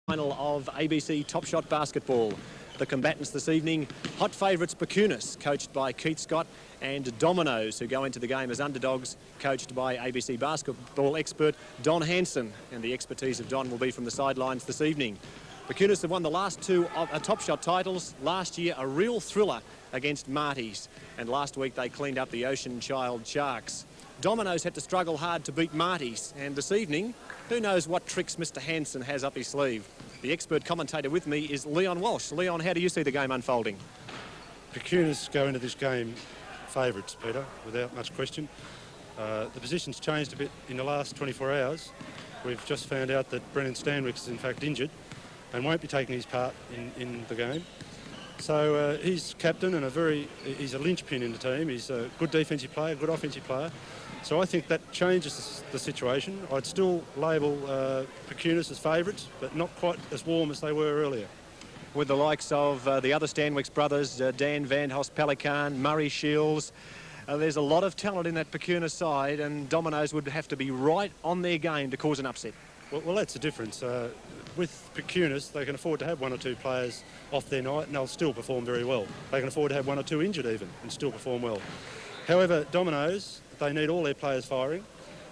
Final of ABC Topshot basketball. The combatants this evening, hot favourites Perkunas, coached by Keith Scott, and Dominoes, who go into the game as underdogs, coached by ABC basketball expert Don Hansen. And the expertise of Don will be from the sidelines this evening. Perkunas have won the last two Topshot titles. Last year, a real thriller against Marty's. And last week, they cleaned up the Ocean Child Sharks. Dominoes had to struggle hard to beat Marty's. And this evening, who knows what tricks Mr. Hansen has up his sleeve. The expert commentator with me is Leon Walsh. Leon, how do you see the game unfolding? Perkunas go into this game favourites, Peter, without much question. The position's changed a bit in the last 24 hours. We've just found out that Brennan Stanwick is in fact injured and won't be taking his part in the game. So he's captain and he's a linchpin in the team. He's a good defensive player, good offensive player. So I think that changes the situation. I'd still label Perkunas as favourites, but not quite as warm as they were earlier. With the likes of the other Stanwick's brothers, Dan Van Host Pelican, Murray Shields, there's a lot of talent in that Perkunas side, and Dominoes would have to be right on their game to cause an upset. Well, that's the difference. With Perkunas, they can afford to have one or two players off their night and they'll still perform very well. They can afford to have one or two injured even and still perform well. However, Dominoes, they need all their players firing,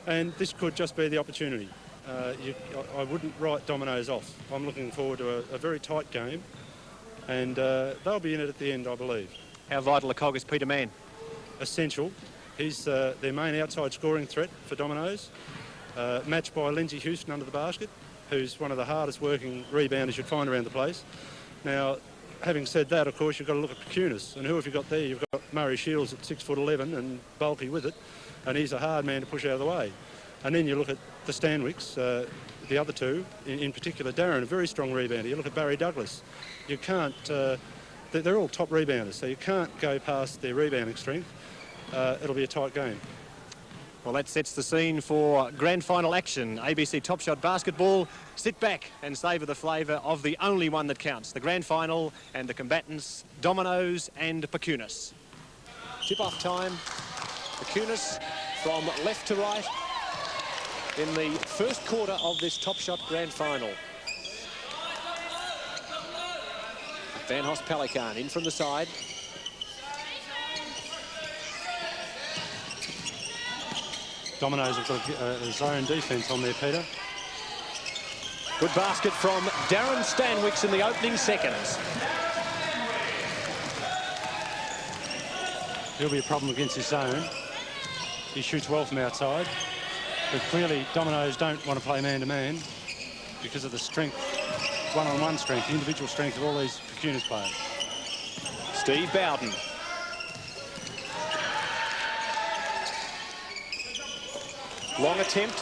and this could just be the opportunity. I wouldn't write Dominoes off. I'm looking forward to a very tight game, and they'll be in it at the end, I believe. How vital a cog is Peter Mann? Essential. He's their main outside scoring threat for Dominoes, matched by Lindsay Houston under the basket, who's one of the hardest working rebounders you'd find around the place. Now, having said that, of course, you've got to look at Perkunas. And who have you got there? You've got Murray Shields at 6'11" and bulky with it, and he's a hard man to push out of the way. And then you look at the Stanwicks, the other two, in particular Darren, a very strong rebounder. You look at Barry Douglas. You can't, they're all top rebounders, so you can't go past their rebounding strength. It'll be a tight game. Well, that sets the scene for grand final action. ABC Topshot basketball. Sit back and savour the flavour of the only one that counts. The grand final and the combatants, Dominoes and Perkunas. Tip-off time. Perkunas from left to right in the first quarter of this Topshot grand final. Van Host Pelican in from the side. Dominoes have got a zone defence on there, Peter. Good basket from Darren Stanwicks in the opening seconds. He'll be a problem against his zone. He shoots well from outside. But clearly, Dominoes don't want to play man-to-man because of the strength, one-on-one strength, the individual strength of all these Perkunas players. Steve Bowden. Long attempt.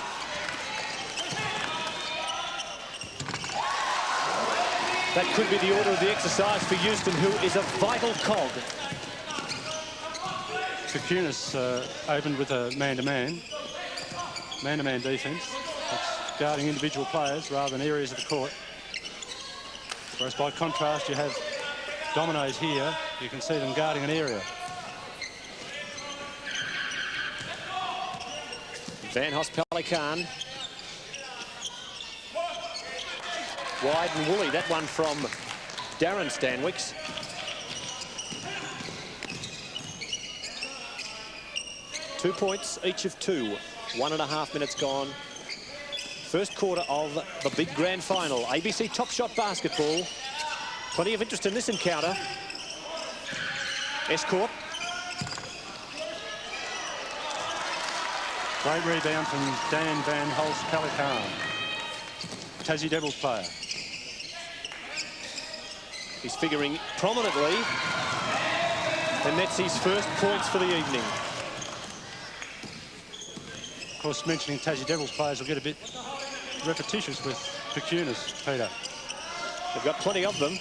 That could be the order of the exercise for Houston, who is a vital cog. Perkunas opened with a man-to-man defence. That's guarding individual players rather than areas of the court. Whereas by contrast, you have Dominoes here. You can see them guarding an area. Van Host Pelican. Wide and woolly, that one from Darren Stanwicks. Two points, each of two. 1.5 minutes gone. First quarter of the big grand final. ABC Topshot basketball. Plenty of interest in this encounter. Escort. Great rebound from Dan Van Host Pelican, Tassie Devils player. He's figuring prominently, and that's his first points for the evening. Of course, mentioning Tassie Devils players will get a bit repetitious with Perkunas, Peter. They've got plenty of them.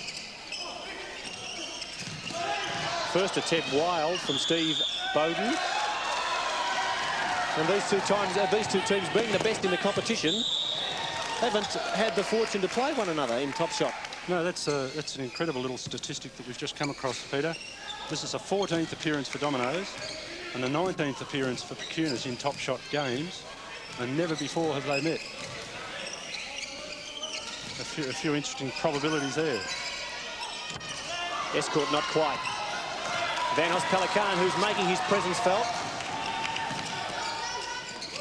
First attempt wild from Steve Bowden. And these two teams being the best in the competition haven't had the fortune to play one another in Topshot. No, that's an incredible little statistic that we've just come across, Peter. This is a 14th appearance for Dominoes and the 19th appearance for Perkunas in Topshot games, and never before have they met. a few interesting probabilities there. Escort not quite. Van Pelican, who's making his presence felt.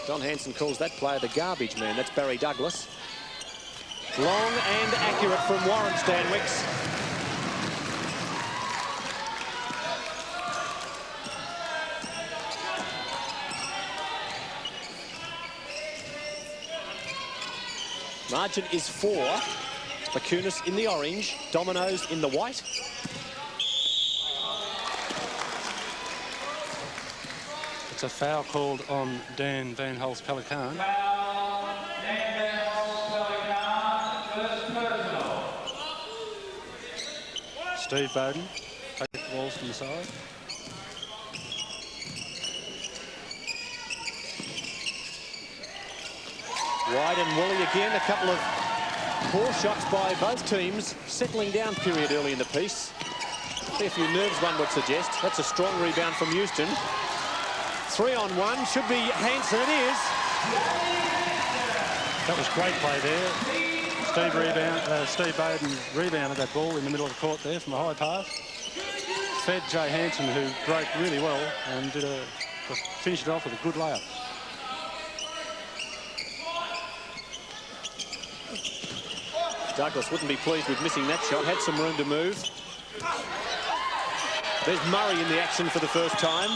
Don Hanson calls that player the garbage man. That's Barry Douglas. Long and accurate from Warren Stanwicks. Margin is 4. Perkunas in the orange, Dominoes in the white. It's a foul called on Dan Van Pelican. Steve Bowden takes the balls from the side. Wide and woolly again. A couple of poor shots by both teams. Settling down period early in the piece. A few nerves, one would suggest. That's a strong rebound from Houston. 3-on-1. Should be Hanson. It is. That was great play there. Steve Bowden rebounded that ball in the middle of the court there from a high pass. Fed Jay Hanson, who broke really well and finished it off with a good layup. Douglas wouldn't be pleased with missing that shot. Had some room to move. There's Murray in the action for the first time.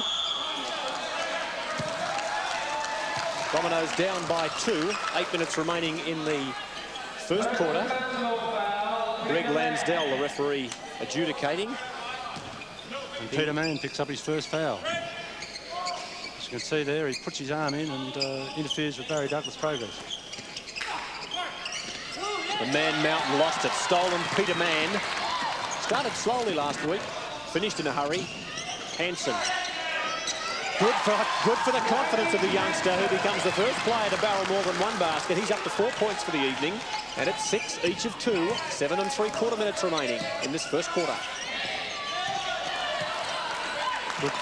Dominoes down by 2. 8 minutes remaining in the first quarter. Greg Lansdell, the referee, adjudicating. And Peter Mann picks up his first foul. As you can see there, he puts his arm in and interferes with Barry Douglas' progress. The Man Mountain lost it. Stolen Peter Mann. Started slowly last week. Finished in a hurry. Hanson. Good for the confidence of the youngster, who becomes the first player to barrel more than one basket. He's up to 4 points for the evening. And it's 6 each of 2. 7 3/4 minutes remaining in this first quarter.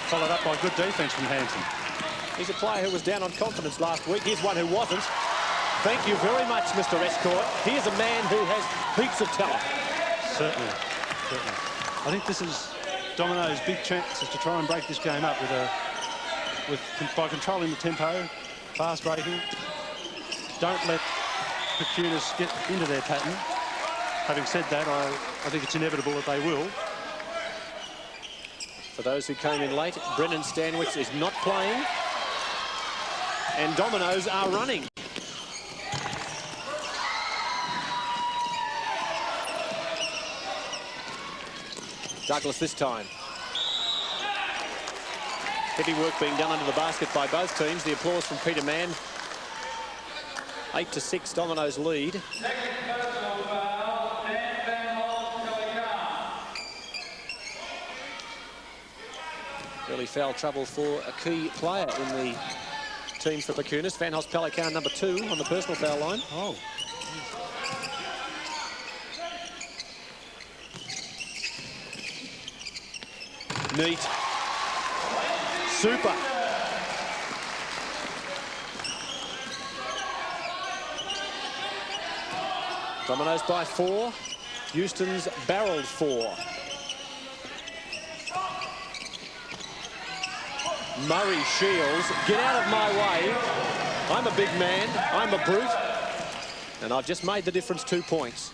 Followed up by good defence from Hanson. He's a player who was down on confidence last week. Here's one who wasn't. Thank you very much, Mr. Escort. Here's a man who has heaps of talent. Certainly. I think this is Domino's big chance is to try and break this game up by controlling the tempo, fast breaking. Don't let Perkunas get into their pattern. Having said that, I think it's inevitable that they will. For those who came in late, Brennan Stanwicks is not playing. And Dominoes are running. Douglas this time. Heavy work being done under the basket by both teams. The applause from Peter Mann. 8-6, Dominoes lead. Early foul trouble for a key player in the team for Perkunas. Van Pelican, number 2 on the personal foul line. Oh. Neat. Super. Dominoes by 4. Houston's barreled 4. Murray Shields, get out of my way. I'm a big man. I'm a brute. And I've just made the difference 2 points.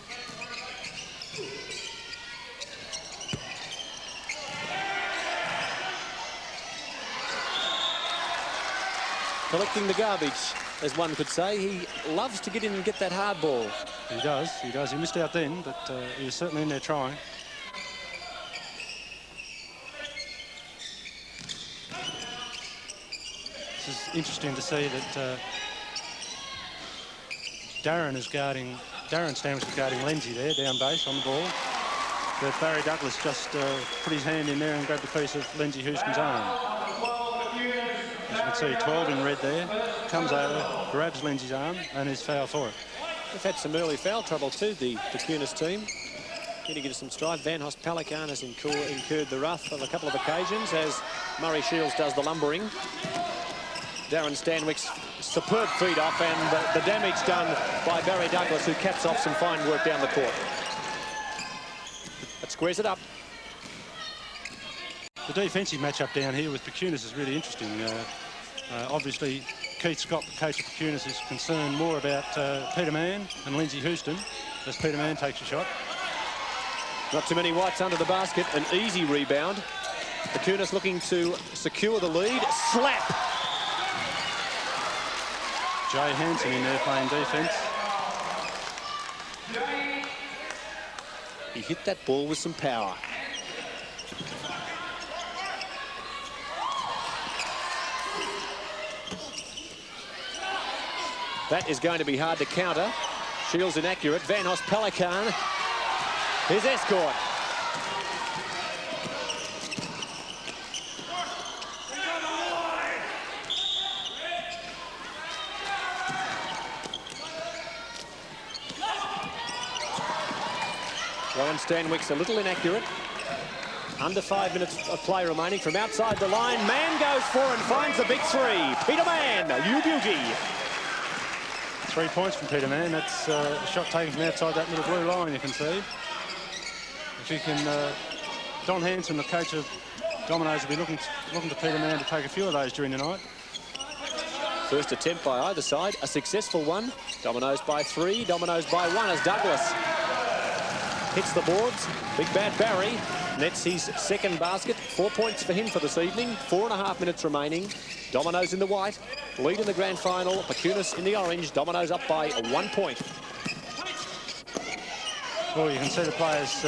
Collecting the garbage, as one could say. He loves to get in and get that hard ball. He does. He missed out then, but he was certainly in there trying. This is interesting to see that Darren Stanwicks is guarding Lindsay there, down base on the ball. But Barry Douglas just put his hand in there and grabbed a piece of Lindsay Houston's arm. As you can see, 12 in red there, comes over, grabs Lindsay's arm and is foul for it. They've had some early foul trouble too, the Perkunas team. Here to give us some strife. Van Pelican has incurred the rough on a couple of occasions as Murray Shields does the lumbering. Darren Stanwicks superb feed off, and the damage done by Barry Douglas, who caps off some fine work down the court. But squares it up. The defensive matchup down here with Perkunas is really interesting. Obviously, Keith Scott, the coach of Perkunas, is concerned more about Peter Mann and Lindsay Houston as Peter Mann takes a shot. Not too many whites under the basket. An easy rebound. Perkunas looking to secure the lead. Slap! Jay Hansen in there playing defence. He hit that ball with some power. That is going to be hard to counter. Shields inaccurate. Van Os Pelican. His escort. Ryan Stanwick's a little inaccurate. Under 5 minutes of play remaining from outside the line. Mann goes for and finds the big three. Peter Mann, you beauty. 3 points from Peter Mann. That's a shot taken from outside that little blue line, you can see. If you can, Don Hanson, the coach of Dominoes, will be looking to Peter Mann to take a few of those during the night. First attempt by either side, a successful one. Dominoes by 3, Dominoes by 1 as Douglas hits the boards. Big Bad Barry nets his second basket. 4 points for him for this evening. 4.5 minutes remaining. Dominoes in the white, lead in the grand final. Perkunas in the orange. Dominoes up by 1 point. Well, you can see the players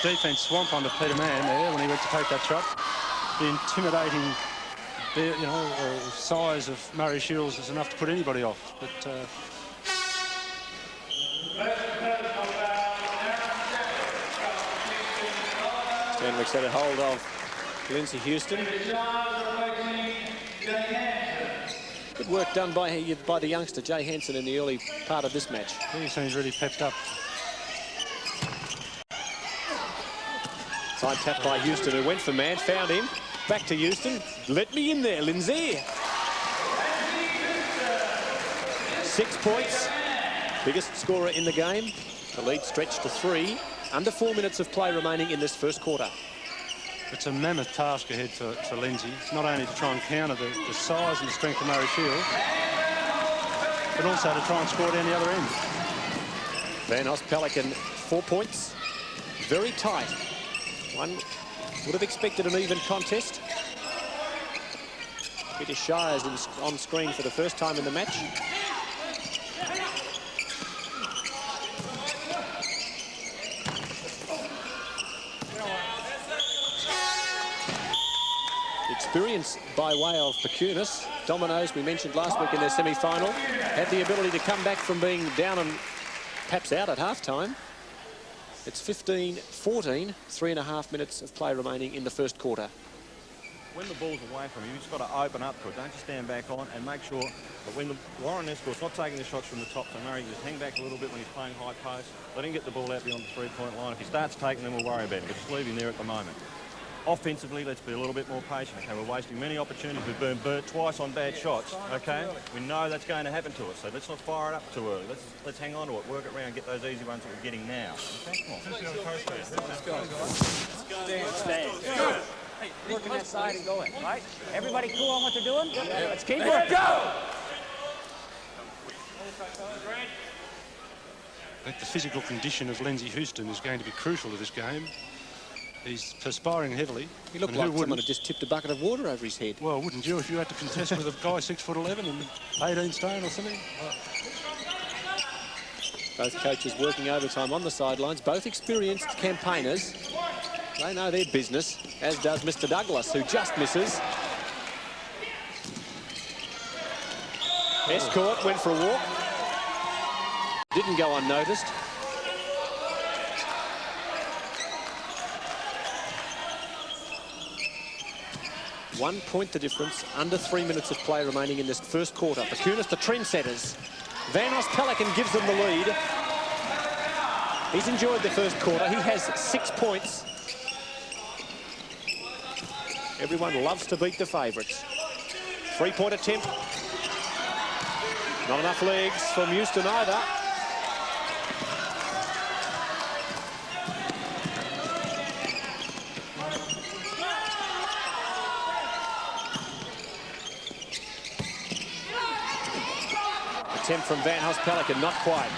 defence swamp onto Peter Mann there when he went to take that shot. The intimidating, size of Murray Shields is enough to put anybody off. But Stanwick's had a hold of Lindsay Houston. Good work done by the youngster Jay Hansen in the early part of this match. He seems really pepped up. Side tap by Houston, who went for Mann, found him. Back to Houston. Let me in there, Lindsay. 6 points. Biggest scorer in the game. The lead stretched to 3. Under 4 minutes of play remaining in this first quarter. It's a mammoth task ahead for Lindsay. It's not only to try and counter the size and the strength of Murray Shields, but also to try and score down the other end. Van Os Pelican, 4 points. Very tight. One would have expected an even contest. Peter Shires on screen for the first time in the match. Experience by way of Perkunas. Dominoes, we mentioned last week in their semi-final, had the ability to come back from being down and perhaps out at half-time. It's 15-14, 3.5 minutes of play remaining in the first quarter. When the ball's away from you, you've just got to open up to it. Don't just stand back on and make sure that when Warren Escort's not taking the shots from the top, so Murray just hang back a little bit when he's playing high post. Let him get the ball out beyond the three-point line. If he starts taking them, we'll worry about it. But just leave him there at the moment. Offensively, let's be a little bit more patient. Okay, we're wasting many opportunities. We've been burnt twice on bad shots. Okay, we know that's going to happen to us, so let's not fire it up too early. Let's hang on to it, work it around, get those easy ones that we're getting now. Okay, come on. Let's go. Stay. Hey, working that side and going, right? Everybody cool on what they're doing? Yeah. Let's keep working. Go! I think the physical condition of Lindsay Houston is going to be crucial to this game. He's perspiring heavily. He looked like someone had just tipped a bucket of water over his head. Well, wouldn't you if you had to contest with a guy 6'11" and 18 stone or something? Both coaches working overtime on the sidelines, both experienced campaigners. They know their business, as does Mr. Douglas, who just misses. Escort went for a walk. Didn't go unnoticed. One point the difference, under 3 minutes of play remaining in this first quarter. Perkunas, the trendsetters. Van Os Pelican gives them the lead. He's enjoyed the first quarter. He has 6 points. Everyone loves to beat the favourites. 3-point attempt. Not enough legs from Houston either. Attempt from Van Pelican, not quite.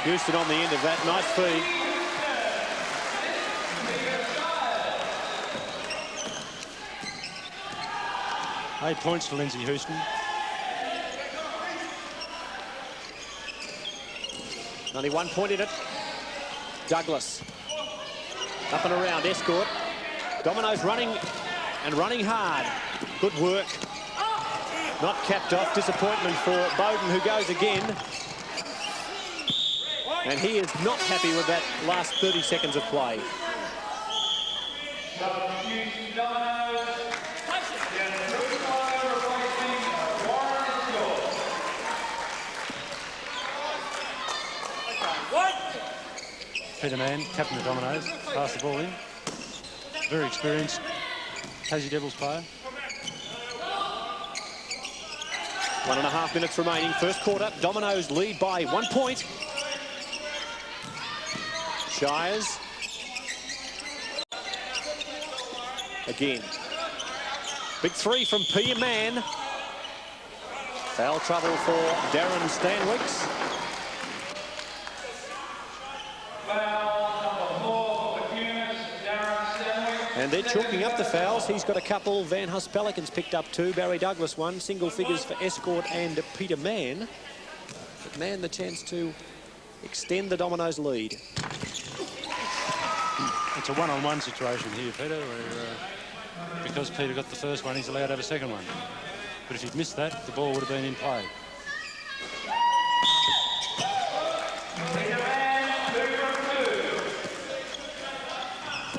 Houston on the end of that, nice feed. Eight points for Lindsay Houston. Only 1 point in it. Douglas. Up and around, Escort. Dominoes running and running hard. Good work. Not capped off. Disappointment for Bowden, who goes again. And he is not happy with that last 30 seconds of play. Peter Mann, captain of Dominoes, passed the ball in. Very experienced Tassie Devils player. 1.5 minutes remaining, first quarter. Dominoes lead by 1 point. Shires. Again. Big three from Peter Mann. Foul trouble for Darren Stanwicks. And they're chalking up the fouls. He's got a couple. Van Pelicans picked up 2. Barry Douglas 1. Single figures for Escort and Peter Mann. But Mann the chance to extend the Dominoes lead. It's a one-on-one situation here, Peter, where because Peter got the first one, he's allowed to have a second one. But if he'd missed that, the ball would have been in play.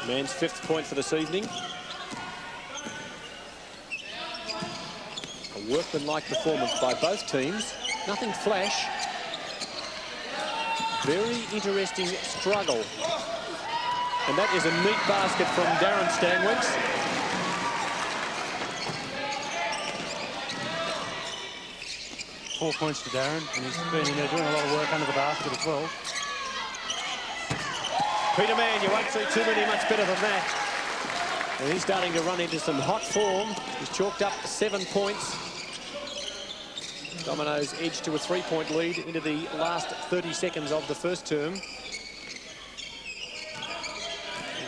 Mann's 5th point for this evening. A workmanlike performance by both teams. Nothing flash. Very interesting struggle. And that is a neat basket from Darren Stanwicks. Four points to Darren, and he's been in there doing a lot of work under the basket as well. Peter Mann, you won't see too many much better than that. And he's starting to run into some hot form. He's chalked up 7 points. Dominoes edged to a 3-point lead into the last 30 seconds of the first term. And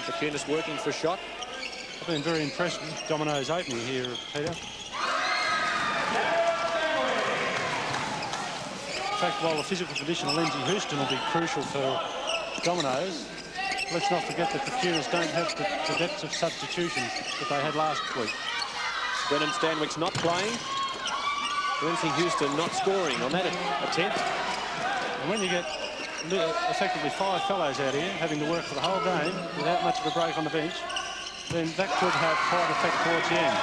Perkunas working for a shot. I've been very impressed with Dominoes opening here, Peter. In fact, while the physical condition of Lindsay Houston will be crucial for Dominoes, let's not forget that the Perkunas don't have the depth of substitutions that they had last week. Brennan Stanwicks not playing. Lindsay Houston not scoring on that attempt. And when you get effectively 5 fellows out here having to work for the whole game without much of a break on the bench, then that could have quite an effect towards the end.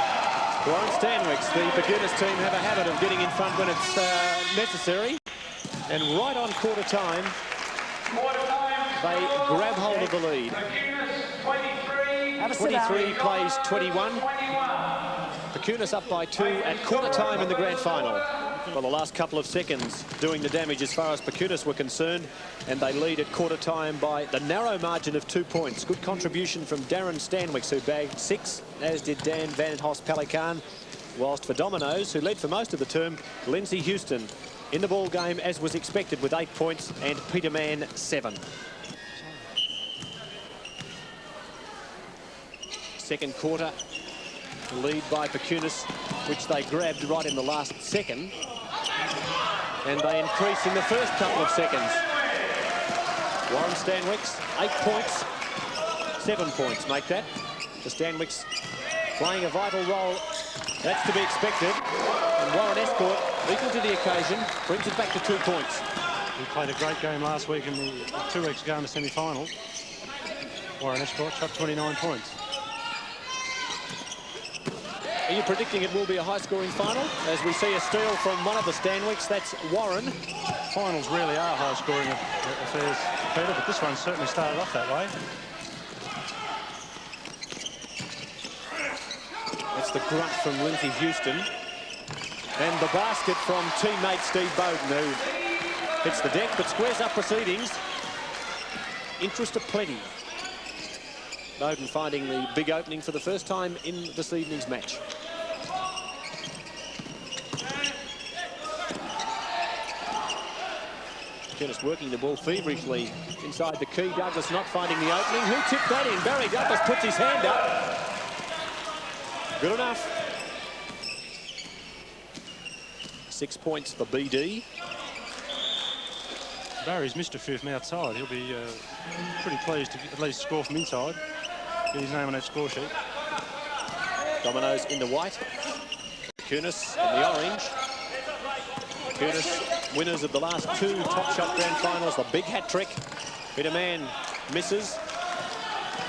Warren Stanwicks, the Perkunas team, have a habit of getting in front when it's necessary. And right on quarter time, they grab hold of the lead. 23 plays 21. Perkunas up by 2 at quarter time in the grand final. Well, the last couple of seconds doing the damage as far as Perkunas were concerned, and they lead at quarter time by the narrow margin of 2 points. Good contribution from Darren Stanwicks, who bagged 6, as did Dan Van Pelican. Whilst for Dominoes, who led for most of the term, Lindsay Houston in the ball game as was expected with 8 points, and Peter Mann 7. Second quarter, lead by Perkunas, which they grabbed right in the last second. And they increase in the first couple of seconds. Warren Stanwicks, 8 points, 7 points make that. The Stanwicks playing a vital role. That's to be expected. And Warren Escort, equal to the occasion, brings it back to 2 points. He played a great game last week in the 2 weeks ago in the semi-final. Warren Escort shot 29 points. Are you predicting it will be a high-scoring final? As we see a steal from one of the Stanwicks, that's Warren. Finals really are high-scoring affairs, Peter, but this one certainly started off that way. the grunt from Lindsay Houston. And the basket from teammate Steve Bowden, who hits the deck but squares up proceedings. Interest aplenty. Bowden finding the big opening for the first time in this evening's match. Perkunas working the ball feverishly inside the key. Douglas not finding the opening. Who tipped that in? Barry Douglas puts his hand up. Good enough. 6 points for BD. Barry's missed a few from outside. He'll be pretty pleased to at least score from inside. Get his name on that score sheet. Dominoes in the white. Perkunas in the orange. Perkunas, winners of the last 2 Topshot Grand Finals, the big hat trick. Peterman misses.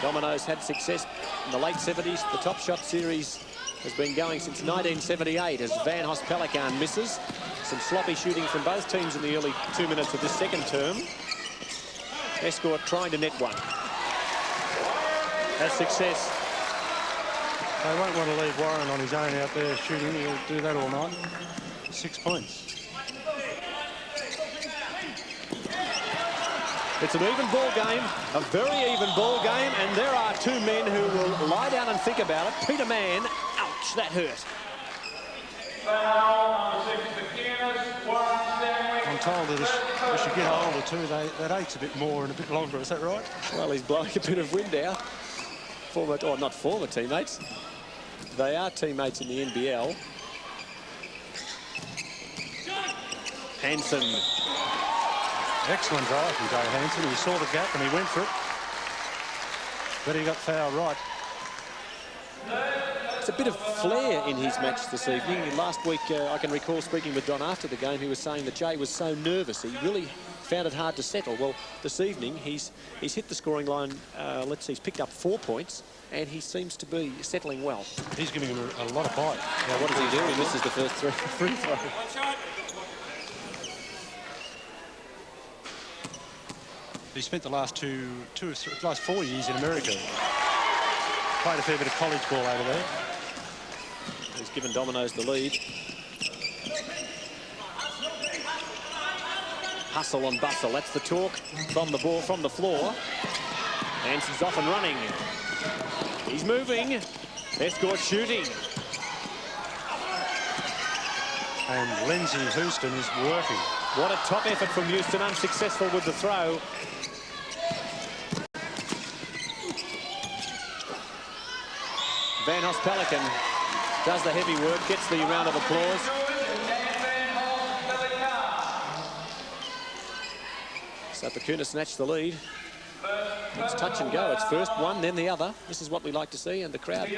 Dominoes had success in the late 70s. The Topshot series has been going since 1978 as Van Hoss Pelican misses. Some sloppy shooting from both teams in the early 2 minutes of this second term. Escort trying to net one. Has success. They won't want to leave Warren on his own out there shooting. He'll do that all night. 6 points. It's an even ball game, a very even ball game, and there are 2 men who will lie down and think about it. Peter Mann, ouch, that hurt. I'm told that as you get older too, that aches a bit more and a bit longer. Is that right? Well, he's blowing a bit of wind out. Former, or not former teammates. They are teammates in the NBL. Hansen. Excellent drive from Jay Hansen. He saw the gap and he went for it. But he got fouled right. It's a bit of flair in his match this evening. Last week, I can recall speaking with Don after the game. He was saying that Jay was so nervous. He really found it hard to settle. Well, this evening, he's hit the scoring line. Let's see, he's picked up 4 points, and he seems to be settling well. He's giving him a lot of bite. Now, what does he do? He misses the first free throw. He spent the last last 4 years in America. Played a fair bit of college ball over there. He's given Dominoes the lead. Hustle and bustle, that's the talk from the ball, from the floor. Hanson's off and running. He's moving. Escort shooting. And Lindsay Houston is working. What a top effort from Houston, unsuccessful with the throw. Van Hoss Pelican does the heavy work, gets the round of applause. So Perkunas snatched the lead. It's touch and go. It's first one, then the other. This is what we like to see, and the crowd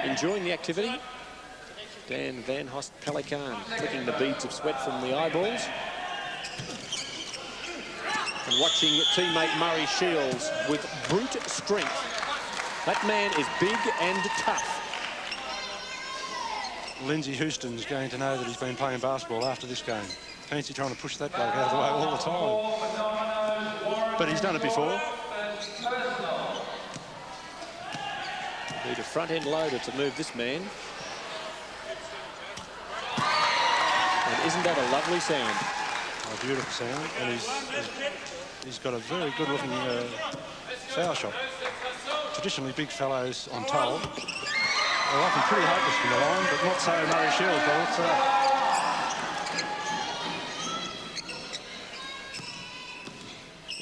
enjoying the activity. Dan Van Hoss Pelican flicking the beads of sweat from the eyeballs. And watching teammate Murray Shields with brute strength. That man is big and tough. Lindsay Houston's going to know that he's been playing basketball after this game. Fancy trying to push that bloke out of the way all the time. But he's done it before. Need a front-end loader to move this man. And isn't that a lovely sound? A beautiful sound. And he's got a very good-looking foul shot. Traditionally, big fellows on toll are often pretty hopeless from the line, but not so Murray Shields, but let's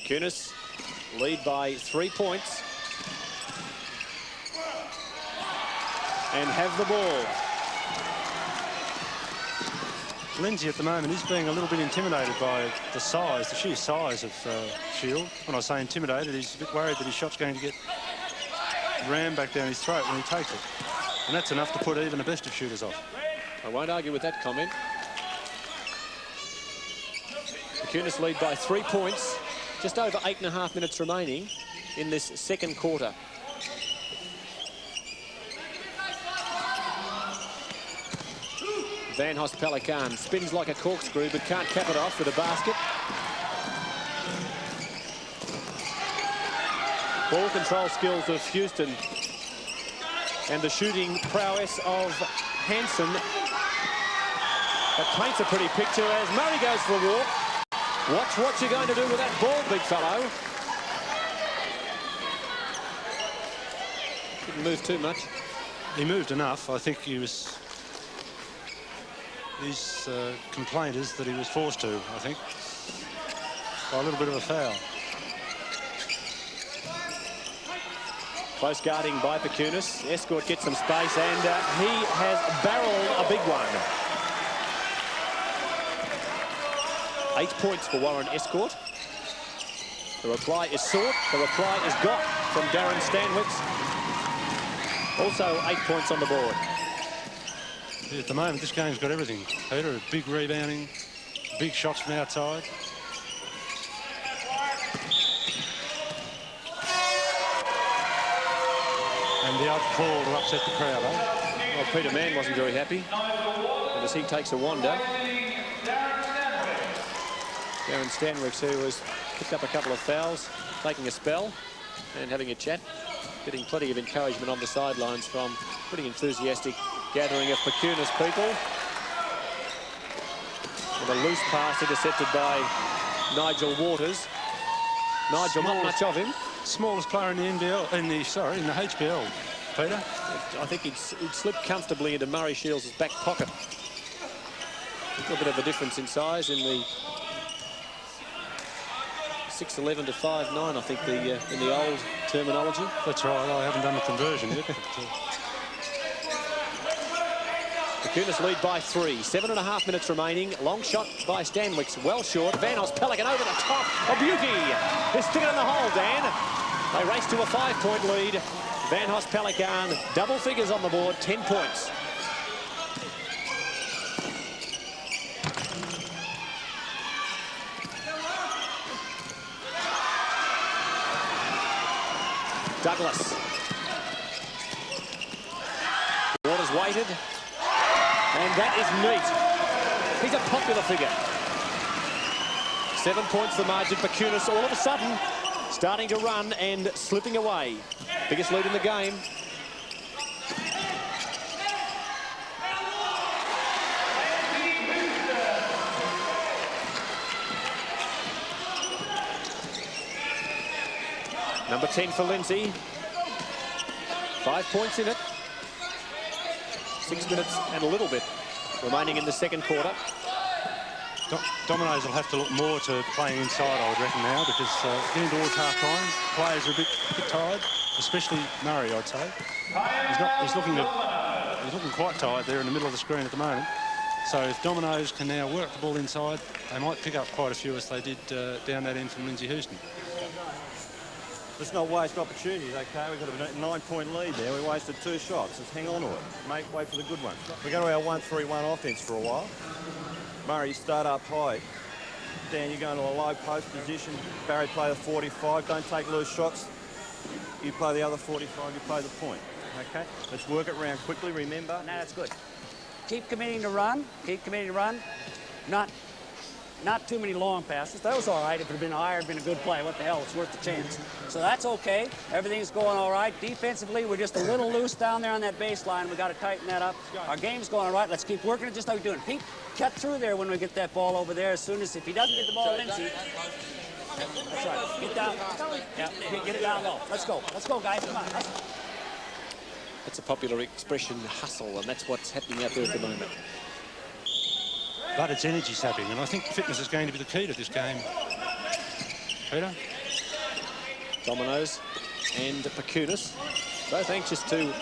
Perkunas lead by 3 points. And have the ball. Lindsay at the moment is being a little bit intimidated by the size, the sheer size of Shield. When I say intimidated, he's a bit worried that his shot's going to get rammed back down his throat when he takes it. And that's enough to put even the best of shooters off. I won't argue with that comment. Perkunas lead by 3 points. Just over 8.5 minutes remaining in this second quarter. Van Hoss Pelican spins like a corkscrew but can't cap it off with a basket. Ball control skills of Houston. and the shooting prowess of Hansen. That paints a pretty picture as Murray goes for a walk. Watch what you're going to do with that ball, big fellow. Didn't move too much. He moved enough. I think he was... His complaint is that he was forced to, I think, by a little bit of a foul. Close guarding by Perkunas. Escort gets some space, and he has barreled a big one. 8 points for Warren Escort. The reply is sought. The reply is got from Darren Stanwicks. Also 8 points on the board. Yeah, at the moment, this game's got everything. Peter, big rebounding, big shots from outside. And the odd call to upset the crowd, eh? Well, Peter Mann wasn't very happy. And as he takes a wander, Darren Stanwicks, who has picked up a couple of fouls, taking a spell and having a chat, getting plenty of encouragement on the sidelines from pretty enthusiastic gathering of Perkunas people. With a loose pass intercepted by Nigel Waters. Nigel, not much of him. Smallest player in the NBL, in the HBL, Peter. I think he'd slipped comfortably into Murray Shields' back pocket. A little bit of a difference in size in the 6'11" to 5'9", I think, in the old terminology. That's right. I haven't done the conversion yet. Perkunas lead by 3. 7.5 minutes remaining. Long shot by Stanwicks, well short. Van Os-Pelican over the top. A beauty. They stick it in the hole, Dan. They race to a 5-point lead. Van Os-Pelican, double figures on the board, 10 points. Douglas. Waters waited. And that is neat. He's a popular figure. 7 points the margin. Perkunas all of a sudden starting to run and slipping away. Biggest lead in the game. Number 10 for Lindsay. 5 points in it. 6 minutes and a little bit remaining in the second quarter. Dominoes will have to look more to playing inside, I would reckon, now, because getting towards half-time, players are a bit tired, especially Murray, I'd say. He's looking quite tired there in the middle of the screen at the moment. So if Dominoes can now work the ball inside, they might pick up quite a few as they did down that end from Lindsay Houston. Let's not waste opportunities, okay? We've got a 9-point lead there. We wasted 2 shots. Let's hang on to it. Wait for the good one. We go to our 1-3-1 offense for a while. Murray, start up high. Dan, you go into a low post position. Barry, play the 45. Don't take loose shots. You play the other 45. You play the point, okay? Let's work it around quickly, remember. No, that's good. Keep committing to run. Keep committing to run. Not too many long passes. That was all right. If it had been higher, it would have been a good play. What the hell? It's worth the chance. So that's okay. Everything's going all right. Defensively, we're just a little loose down there on that baseline. We got to tighten that up. Our game's going all right. Let's keep working it just like we're doing. Pete, cut through there when we get that ball over there. As soon as, if he doesn't get the ball, Lindsay. That's right. Get down. Yeah, get it down low. Let's go. Let's go, guys. Come on. That's a popular expression, hustle, and that's what's happening out there at the moment. But it's energy sapping, and I think fitness is going to be the key to this game. Peter? Dominoes and Perkunas, both anxious to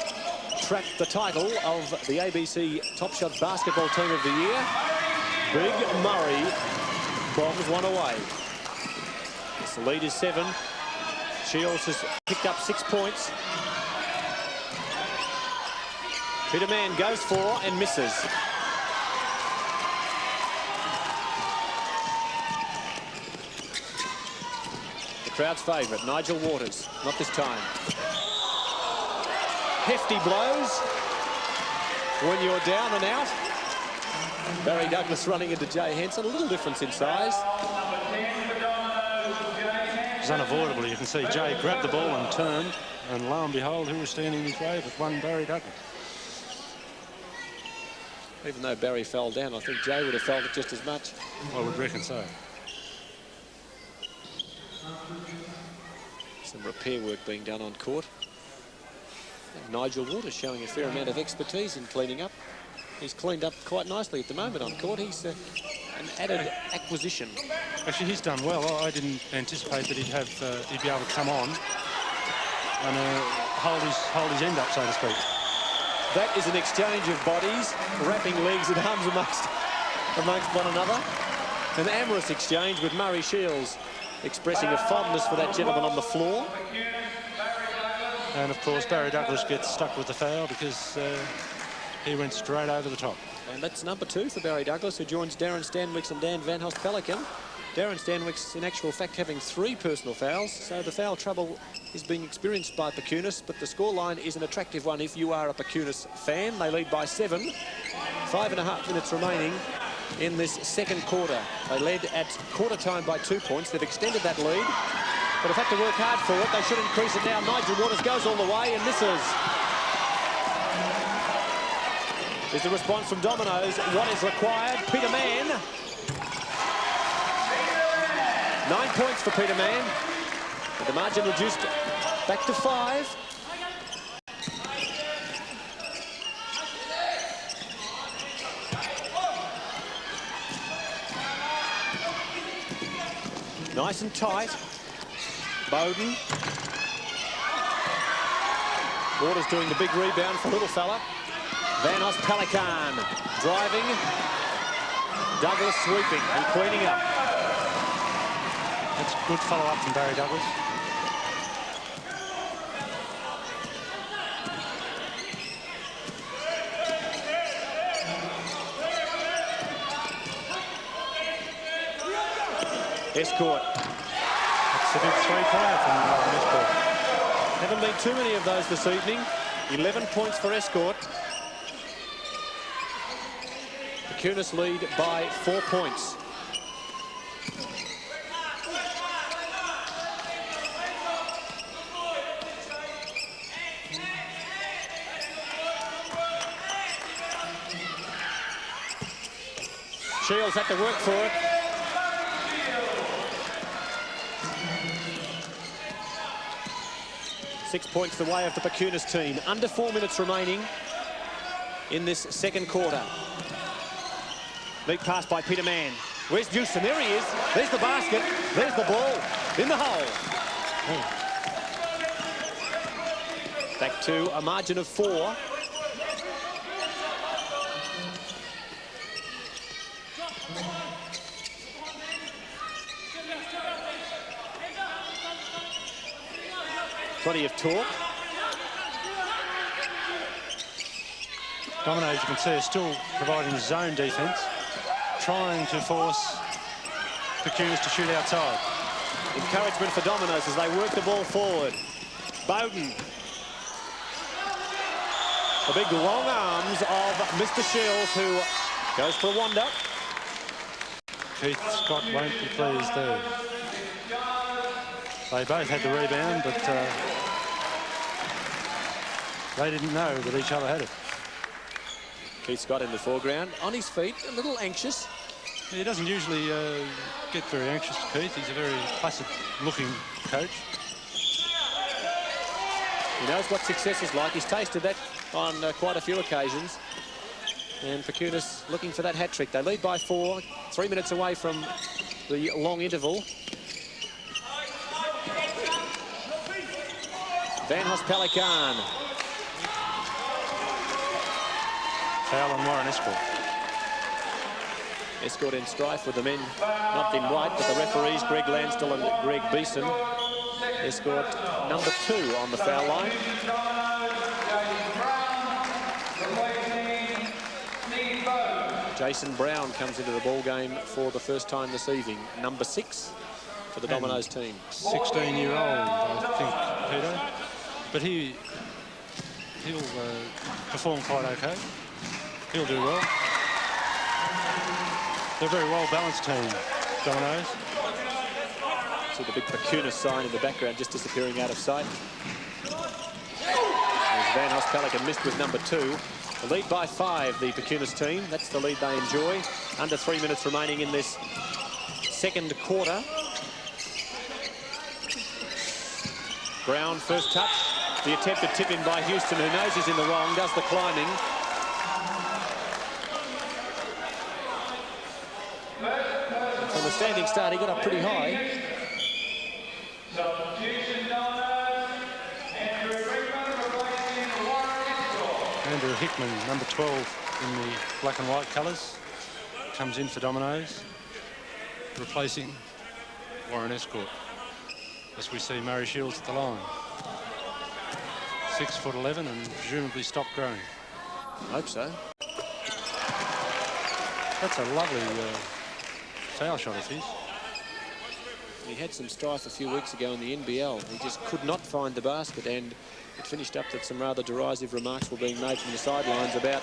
track the title of the ABC Topshot Basketball Team of the Year. Big Murray bombs one away. The lead is 7. Shields has picked up 6 points. Peter Mann goes for and misses. Crowd's favourite, Nigel Waters. Not this time. Hefty blows when you're down and out. Barry Douglas running into Jay Henson. A little difference in size. was unavoidable. You can see Jay grabbed the ball and turned, and lo and behold, who was standing in his way but one Barry Douglas. Even though Barry fell down, I think Jay would have felt it just as much. I would reckon so. Some repair work being done on court. And Nigel Waters showing a fair amount of expertise in cleaning up. He's cleaned up quite nicely at the moment on court. He's an added acquisition. Actually, he's done well. I didn't anticipate that he'd be able to come on and hold his end up, so to speak. That is an exchange of bodies, wrapping legs and arms amongst one another. An amorous exchange with Murray Shields expressing a fondness for that gentleman on the floor. And of course, Barry Douglas gets stuck with the foul because he went straight over the top. And that's number 2 for Barry Douglas, who joins Darren Stanwicks and Dan Van Host-Pelican. Darren Stanwicks, in actual fact, having 3 personal fouls, so the foul trouble is being experienced by Perkunas, but the scoreline is an attractive one if you are a Perkunas fan. They lead by 7. 5.5 minutes remaining in this second quarter. They led at quarter time by 2 points. They've extended that lead, but have had to work hard for it. They should increase it now. Nigel Waters goes all the way and misses. There's a response from Dominoes. What is required? Peter Mann. 9 points for Peter Mann. But the margin reduced back to 5. Nice and tight. Bowden. Waters doing the big rebound for little fella. Van Host-Pelican driving. Douglas sweeping and cleaning up. That's good follow-up from Barry Douglas. Escort. That's a big three-pointer from Escort. Haven't been too many of those this evening. 11 points for Escort. Perkunas lead by 4 points. Shields had to work for it. Six points the way of the Perkunas team. Under 4 minutes remaining in this second quarter. Big pass by Peter Mann. Where's Houston? There he is. There's the basket. There's the ball. In the hole. Back to a margin of 4. Plenty of talk. Dominoes, you can see, is still providing zone defence, trying to force Perkunas to shoot outside. Encouragement for Dominoes as they work the ball forward. Bowden. The big long arms of Mr. Shields, who goes for a wonder. Keith Scott won't be pleased there. They both had the rebound, but they didn't know that each other had it. Keith Scott in the foreground, on his feet, a little anxious. He doesn't usually get very anxious, Keith. He's a very placid-looking coach. He knows what success is like. He's tasted that on quite a few occasions. And Perkunas looking for that hat-trick. They lead by 4, 3 minutes away from the long interval. Van Host-Pelican. Foul on Warren Escort. Escort in strife with the men, not in white, but the referees, Greg Landstill and Greg Beeson. Escort number 2 on the foul line. Jason Brown comes into the ball game for the first time this evening. Number 6 for the Dominoes team. 16-year-old, I think, Peter. But he'll perform quite okay. He'll do well. They're a very well-balanced team, Dominoes. See the big Perkunas sign in the background just disappearing out of sight. As Van Hospellican missed with number 2. The lead by 5, the Perkunas team. That's the lead they enjoy. Under 3 minutes remaining in this second quarter. Brown, first touch. The attempted tip in by Houston, who knows he's in the wrong, does the climbing. And from a standing start, he got up pretty high. Andrew Hickman, number 12 in the black and white colours, comes in for Dominoes, replacing Warren Escort, as we see Murray Shields at the line. 6'11" and presumably stopped growing. I hope so. That's a lovely foul shot of his. He had some strife a few weeks ago in the NBL. He just could not find the basket, and it finished up that some rather derisive remarks were being made from the sidelines about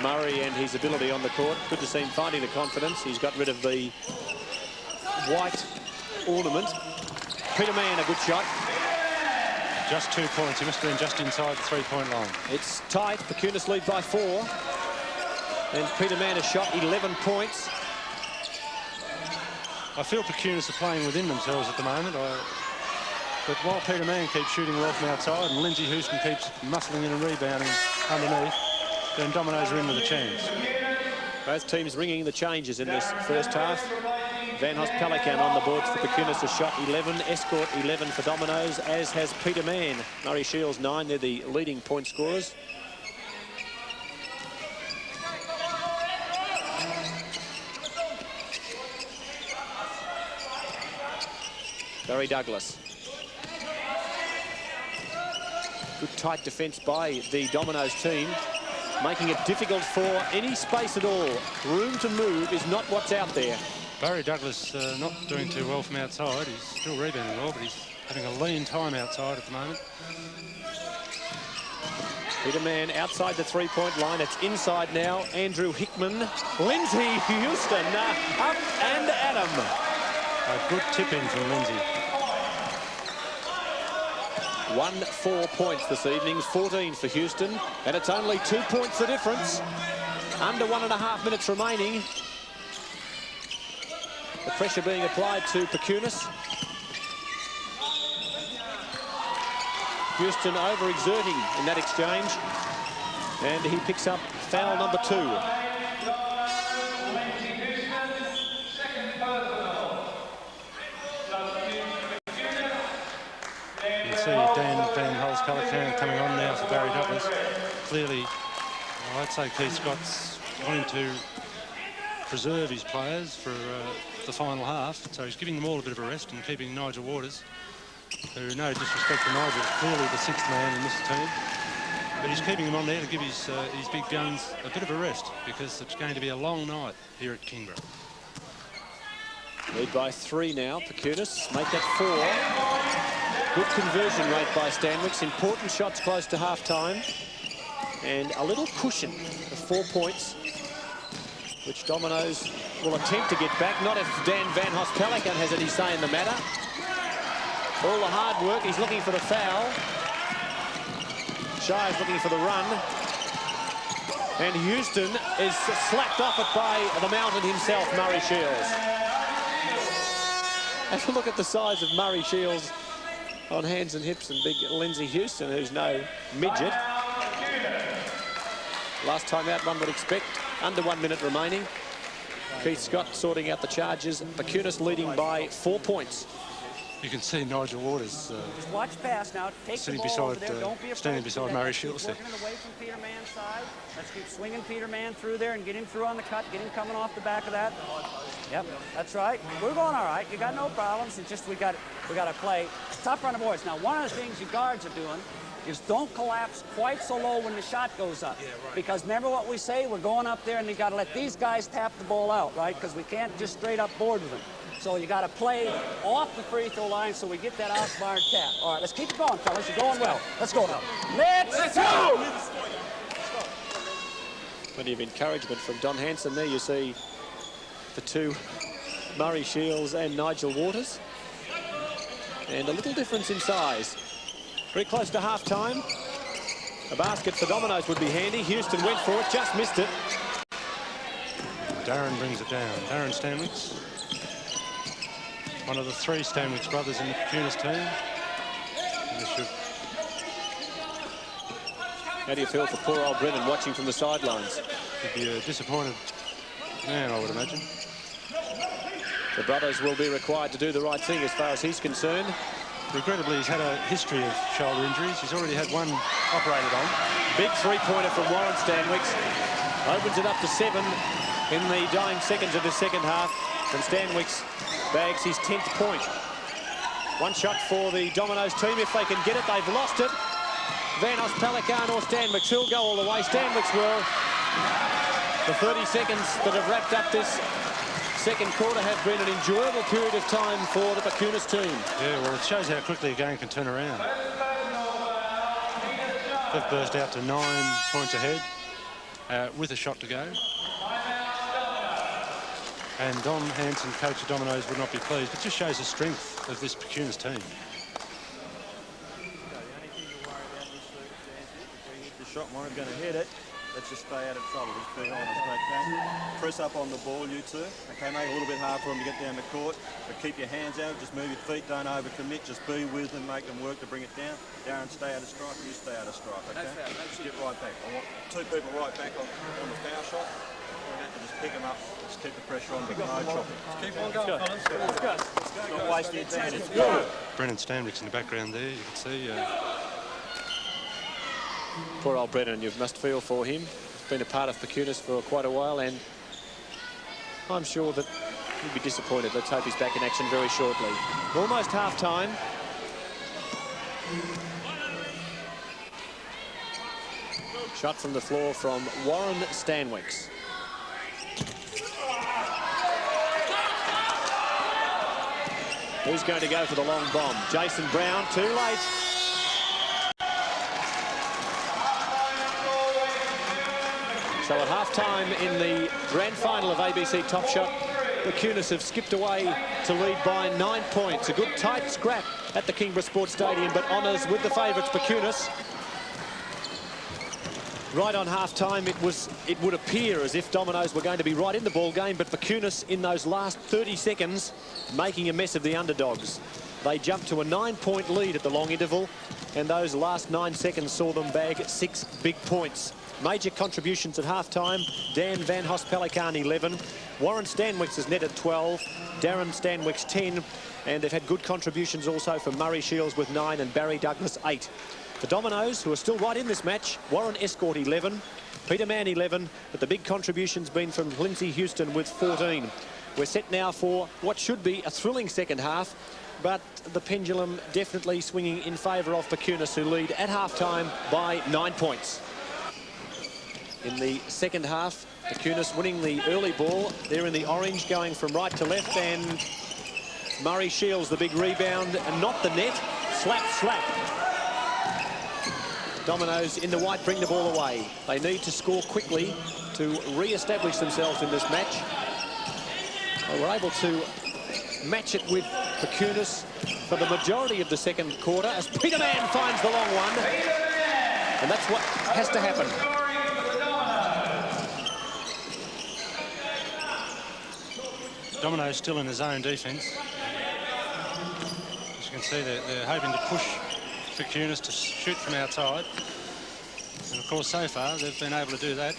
Murray and his ability on the court. Good to see him finding the confidence. He's got rid of the white ornament. Peter Mann, a good shot. Just 2 points. He must have been just inside the three-point line. It's tight. Perkunas lead by 4. And Peter Mann has shot 11 points. I feel Perkunas are playing within themselves at the moment. But while Peter Mann keeps shooting well from outside and Lindsay Houston keeps muscling in and rebounding underneath, then Dominoes are in with a chance. Both teams ringing the changes in this first half. Van Hospellican on the boards for Perkunas has shot 11. Escort 11 for Dominoes, as has Peter Mann. Murray Shields 9. They're the leading point scorers. Barry Douglas. Good tight defence by the Dominoes team, making it difficult for any space at all. Room to move is not what's out there. Barry Douglas not doing too well from outside. He's still rebounding well, but he's having a lean time outside at the moment. Peter Mann outside the three-point line. It's inside now. Andrew Hickman. Lindsay Houston up and at him. A good tip-in from Lindsay. 4 points this evening, 14 for Houston, and it's only 2 points the difference. Under 1.5 minutes remaining. The pressure being applied to Perkunas. Houston overexerting in that exchange, and he picks up foul number 2. Dan Van Hospellican coming on now for Barry Douglas. Clearly, I'd say Keith Scott's wanting to preserve his players for the final half, so he's giving them all a bit of a rest and keeping Nigel Waters, who, no disrespect to Nigel, is clearly the 6th man in this team, but he's keeping him on there to give his big guns a bit of a rest, because it's going to be a long night here at Kingborough. Lead by 3 now. Perkunas make that 4. Good conversion rate by Stanwicks. Important shots close to half-time. And a little cushion of 4 points, which Dominoes will attempt to get back. Not if Dan Van Hospellican has any say in the matter. All the hard work. He's looking for the foul. Shire's looking for the run. And Houston is slapped off it by the mountain himself, Murray Shields. Have a look at the size of Murray Shields on hands and hips, and big Lindsay Houston, who's no midget. Last time out, one would expect. Under 1 minute remaining. Keith Scott sorting out the charges. Perkunas leading by 4 points. You can see Nigel Waters just watch pass now. Take sitting the ball beside, over there. Don't be afraid standing beside Murray Shields there. Working away from Peter Mann's side. Let's keep swinging Peter Mann through there and get him through on the cut. Get him coming off the back of that. Yep, that's right. We're going all right. You got no problems. It's just we got to play tough on the boards. Now, one of the things you guards are doing is don't collapse quite so low when the shot goes up. Yeah, right. Because remember what we say, we're going up there and you got to let these guys tap the ball out, right? Because we can't just straight up board with them. So you got to play off the free throw line so we get that outbarred tap. All right, let's keep it going, fellas. You're going well. Let's go now. Let's go! Plenty of encouragement from Don Hanson there. You see the two, Murray Shields and Nigel Waters. And a little difference in size. Very close to half-time. A basket for Dominoes would be handy. Houston went for it, just missed it. Darren brings it down. Darren Stanwicks, one of the 3 Stanwicks brothers in the Perkunas team. How do you feel for poor old Brennan watching from the sidelines? He'd be a disappointed man, I would imagine. The brothers will be required to do the right thing as far as he's concerned. Regrettably, he's had a history of shoulder injuries. He's already had one operated on. Big three-pointer from Warren Stanwicks. Opens it up to 7 in the dying seconds of the second half. And Stanwicks bags his 10th point. One shot for the Dominoes team. If they can get it, they've lost it. Van Os, Pelican or Stanwicks. Who'll go all the way? Stanwicks will. The 30 seconds that have wrapped up this second quarter have been an enjoyable period of time for the Perkunas team. Yeah, well, it shows how quickly a game can turn around. They've burst out to 9 points ahead with a shot to go. And Don Hansen, coach of Dominoes, would not be pleased. It just shows the strength of this Perkunas team. Shot weren't going to hit it. Let's just stay out of trouble. Just be honest, okay? Press up on the ball, you two. Okay, make it a little bit hard for them to get down the court, but keep your hands out. Just move your feet. Don't overcommit. Just be with them, make them work to bring it down. Darren, stay out of strike. You stay out of strike. Okay. Get right back. I want 2 people right back on the foul shot. Just pick them up. Just keep the pressure on. No chopping. Keep on going, fellas. Let's go. Not waste the advantage. Go. Brennan Stanwicks in the background there. You can see. Poor old Brennan, you must feel for him. He's been a part of Perkunas for quite a while, and I'm sure that he'd be disappointed. Let's hope he's back in action very shortly. Almost half-time. Shot from the floor from Warren Stanwicks. Who's going to go for the long bomb? Jason Brown, too late. So at half-time in the grand final of ABC Topshot, Perkunas have skipped away to lead by 9 points. A good tight scrap at the Kingborough Sports Stadium, but honours with the favourites, Perkunas. Right on half-time, it would appear as if Dominoes were going to be right in the ball game, but Perkunas in those last 30 seconds making a mess of the underdogs. They jumped to a 9-point lead at the long interval, and those last 9 seconds saw them bag 6 big points. Major contributions at half-time. Dan Van Os Pelican 11. Warren Stanwicks has netted 12. Darren Stanwicks 10. And they've had good contributions also from Murray Shields with 9 and Barry Douglas 8. The Dominoes, who are still right in this match, Warren Escort 11. Peter Mann 11. But the big contribution's been from Lindsay Houston with 14. We're set now for what should be a thrilling second half. But the pendulum definitely swinging in favour of Perkunas, who lead at half-time by 9 points. In the second half, Perkunas winning the early ball. They're in the orange, going from right to left, and Murray Shields the big rebound, and not the net. Slap, slap. Dominoes in the white bring the ball away. They need to score quickly to re-establish themselves in this match. They were able to match it with Perkunas for the majority of the second quarter as Peter Mann finds the long one. And that's what has to happen. Dominoes still in his own defence. As you can see, they're hoping to push Perkunas to shoot from outside. And of course, so far, they've been able to do that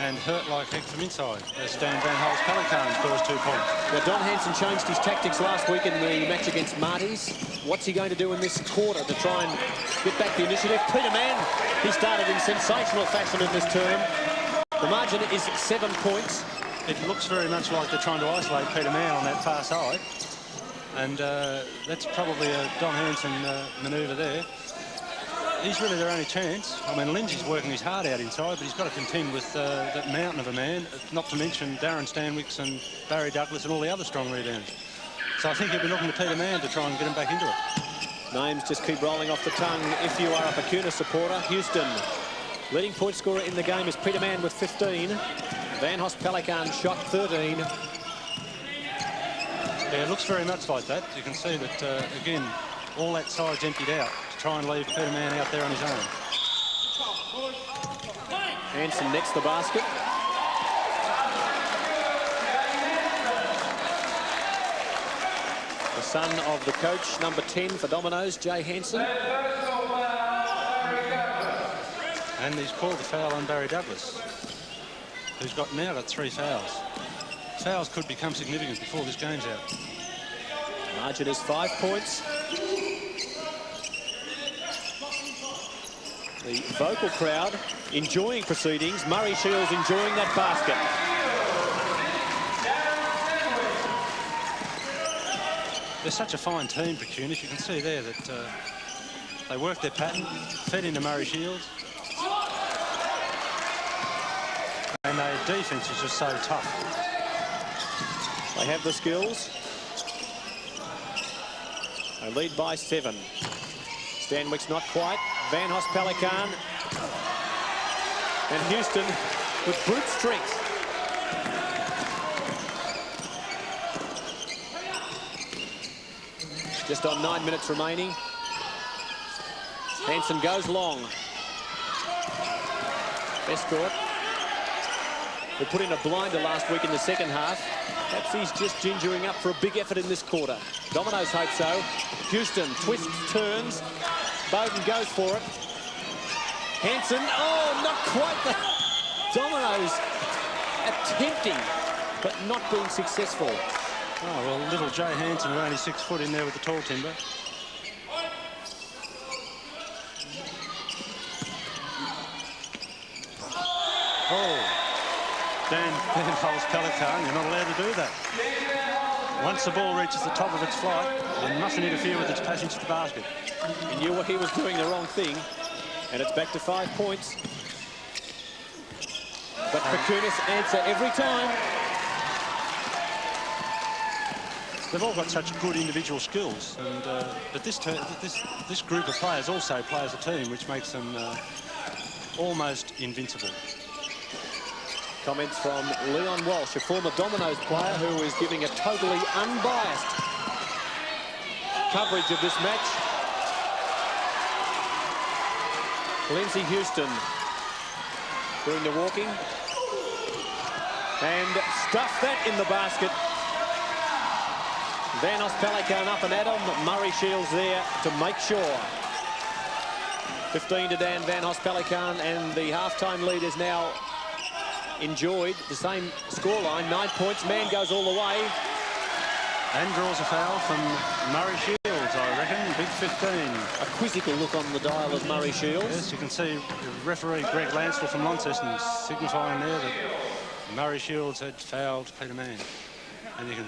and hurt like heck from inside. As Dan Van Os Pelican scores 2 points. Well, Don Hansen changed his tactics last week in the match against Marty's. What's he going to do in this quarter to try and get back the initiative? Peter Mann, he started in sensational fashion in this term. The margin is 7 points. It looks very much like they're trying to isolate Peter Mann on that far side. And that's probably a Don Hansen manoeuvre there. He's really their only chance. I mean, Lindsay's working his heart out inside, but he's got to contend with that mountain of a man, not to mention Darren Stanwicks and Barry Douglas and all the other strong rebounders. So I think he'll be looking to Peter Mann to try and get him back into it. Names just keep rolling off the tongue if you are a Perkunas supporter. Houston, leading point scorer in the game is Peter Mann with 15. Van Os Pelican shot 13. Yeah, it looks very much like that. You can see that, again, all that side's emptied out to try and leave Peter Mann out there on his own. Hanson nets the basket. The son of the coach, number 10 for Dominoes, Jay Hanson. And he's called the foul on Barry Douglas, who's now got 3 fouls. Fouls could become significant before this game's out. Margin is 5 points. The vocal crowd enjoying proceedings. Murray Shields enjoying that basket. They're such a fine team, Perkunas. You can see there that they work their pattern, fed into Murray Shields. And their defence is just so tough. They have the skills. They lead by 7. Stanwick's not quite. Van Hoss Pelican. And Houston with brute strength. Just on 9 minutes remaining. Hanson goes long. Escort, who put in a blinder last week in the second half. Perhaps he's just gingering up for a big effort in this quarter. Dominoes hope so. Houston twists, turns. Bowden goes for it. Hanson, oh, not quite the... Dominoes attempting, but not being successful. Oh, well, little Jay Hanson, who's only 6 foot in there with the tall timber. Oh, Dan Holmes Pelican, you're not allowed to do that. Once the ball reaches the top of its flight, you mustn't interfere with its passage to the basket. He knew what he was doing the wrong thing, and it's back to 5 points. But Perkunas answer every time. They've all got such good individual skills, and but this group of players also play as a team, which makes them almost invincible. Comments from Leon Walsh, a former Dominoes player who is giving a totally unbiased coverage of this match. Lindsay Houston doing the walking. And stuffed that in the basket. Van Hoss Pelican up and at him. Murray Shields there to make sure. 15 to Dan Van Hoss Pelican, and the halftime lead is now enjoyed. The same scoreline, 9 points. Man goes all the way. And draws a foul from Murray Shields, I reckon. Big 15. A quizzical look on the dial of Murray Shields. Yes, you can see the referee Greg Lansell from Launceston signifying there that Murray Shields had fouled Peter Mann. And you can...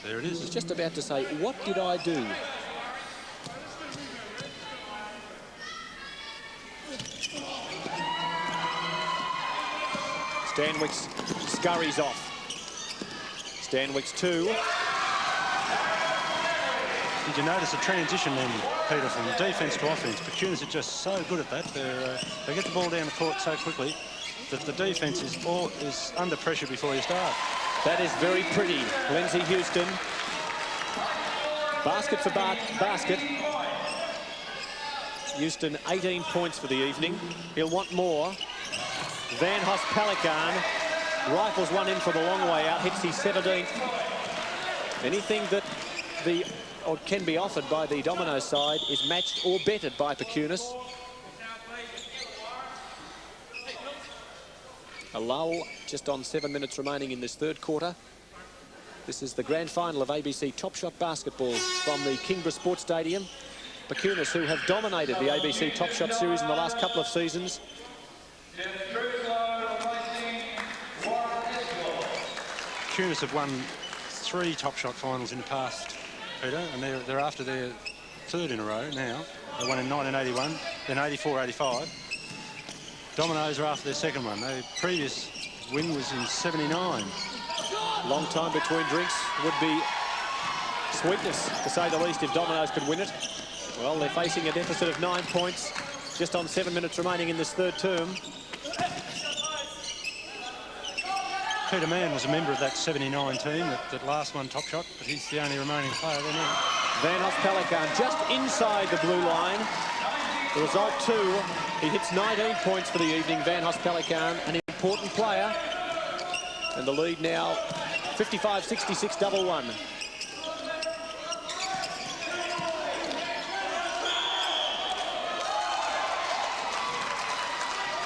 There it is. I was just about to say, what did I do? Stanwick's scurries off. Stanwick's 2. Did you notice a transition then, Peter, from defence to offence? Perkunas are just so good at that. They get the ball down the court so quickly that the defence is under pressure before you start. That is very pretty. Lindsay Houston. Basket for basket. Houston 18 points for the evening. He'll want more. Van Hoss Pelican rifles one in for the long way out, hits his 17th. Anything that can be offered by the Dominoes side is matched or bettered by Perkunas. A lull just on 7 minutes remaining in this third quarter. This is the grand final of ABC Topshot basketball from the Kingborough Sports Stadium. Perkunas, who have dominated the ABC Topshot series in the last couple of seasons. Perkunas have won 3 Topshot finals in the past, Peter, and they're after their 3rd in a row now. They won in 1981, then 84-85. Dominoes are after their 2nd one. Their previous win was in 79. Long time between drinks would be sweetness, to say the least, if Dominoes could win it. Well, they're facing a deficit of 9 points, just on 7 minutes remaining in this third term. Peter Mann was a member of that 79 team that last won Topshot, but he's the only remaining player there now. Van Pelican just inside the blue line. The result 2. He hits 19 points for the evening. Van Pelican, an important player. And the lead now 55-66 1-1.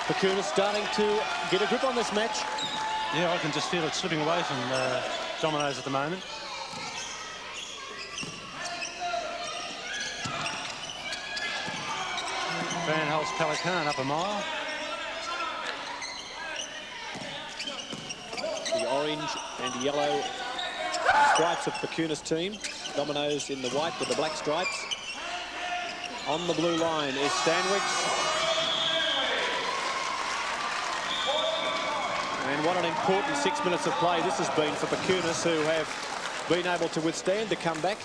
Perkunas starting to get a grip on this match. Yeah, I can just feel it slipping away from Dominoes at the moment. Van Pelican up a mile. The orange and yellow stripes of Perkunas' team. Dominoes in the white with the black stripes. On the blue line is Stanwicks. And what an important 6 minutes of play this has been for Perkunas, who have been able to withstand the comeback,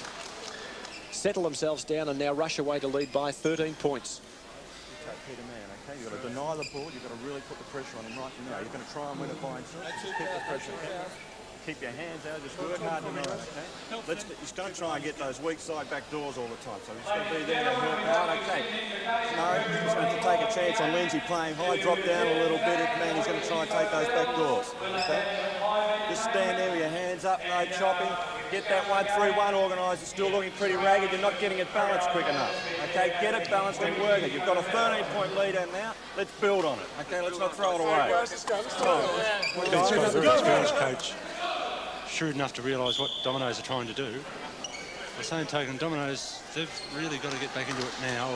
settle themselves down and now rush away to lead by 13 points. You take Peter Mann, okay? You've got to deny the ball. You've got to really put the pressure on him right now. You're going to try and win it by himself. Just keep the pressure. Keep your hands out. Just work hard tonight, okay? He's going to try and get those weak side back doors all the time. So he's going to be there to help out, okay? No, he's going to take a chance on Lindsay playing high, drop down a little bit. Man, he's going to try and take those back doors, okay? Just stand there with your hands up, no chopping. Get that 1-3-1 organised. It's still looking pretty ragged. You're not getting it balanced quick enough. Okay, get it balanced and work it. You've got a 13-point lead out now. Let's build on it. Okay, let's not throw it away. Very experienced coach. Shrewd enough to realise what Dominoes are trying to do. By the same token, Dominoes, they've really got to get back into it now.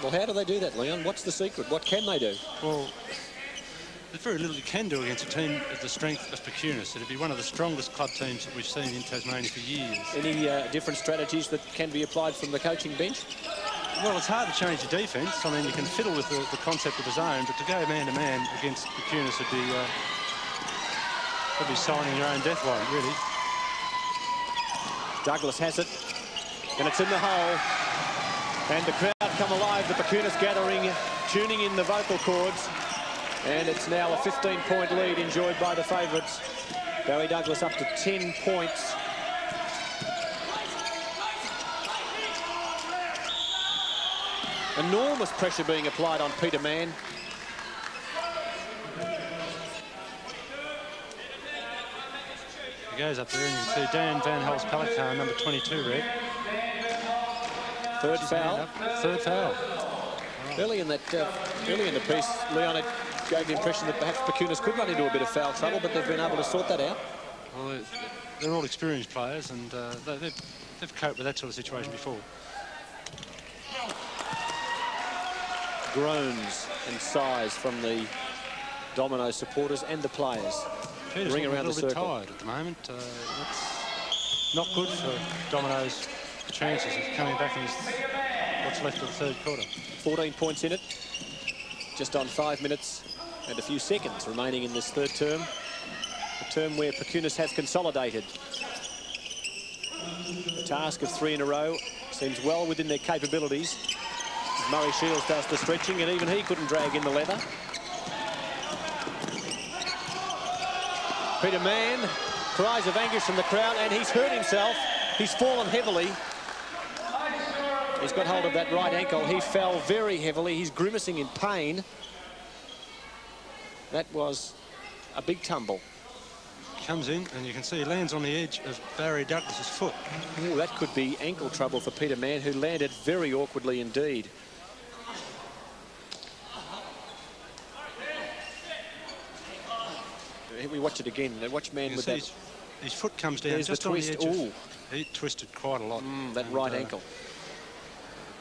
Well, how do they do that, Leon? What's the secret? What can they do? Well, there's very little you can do against a team of the strength of Perkunas. It'd be one of the strongest club teams that we've seen in Tasmania for years. Any different strategies that can be applied from the coaching bench? Well, it's hard to change your defence. I mean, you can fiddle with the concept of the zone, but to go man-to-man against Perkunas would be signing your own death warrant, really. Douglas has it, and it's in the hole. And the crowd come alive, the Perkunas gathering, tuning in the vocal cords. And it's now a 15-point lead enjoyed by the favourites. Barry Douglas up to 10 points. Enormous pressure being applied on Peter Mann. He goes up there and you can see Dan Van Pelican, number 22, red. Third foul. Third foul. Early in the piece, Leon, it gave the impression that perhaps Perkunas could run into a bit of foul trouble, but they've been able to sort that out. Well, they're all experienced players, and they've coped with that sort of situation before. Groans and sighs from the Dominoes supporters and the players. Peter's Ring around a the little bit circle. tired at the moment. That's not good for Dominoes' chances of coming back in what's left of the third quarter. 14 points in it. Just on 5 minutes and a few seconds remaining in this third term. A term where Perkunas have consolidated. The task of 3 in a row seems well within their capabilities. Murray Shields does the stretching, and even he couldn't drag in the leather. Peter Mann, cries of anguish from the crowd, and he's hurt himself. He's fallen heavily. He's got hold of that right ankle. He fell very heavily. He's grimacing in pain. That was a big tumble. Comes in, and you can see he lands on the edge of Barry Douglas's foot. Ooh, that could be ankle trouble for Peter Mann, who landed very awkwardly indeed. We watch it again. Watch Mann with that. His foot comes down just on the edge. He twisted quite a lot. That right ankle.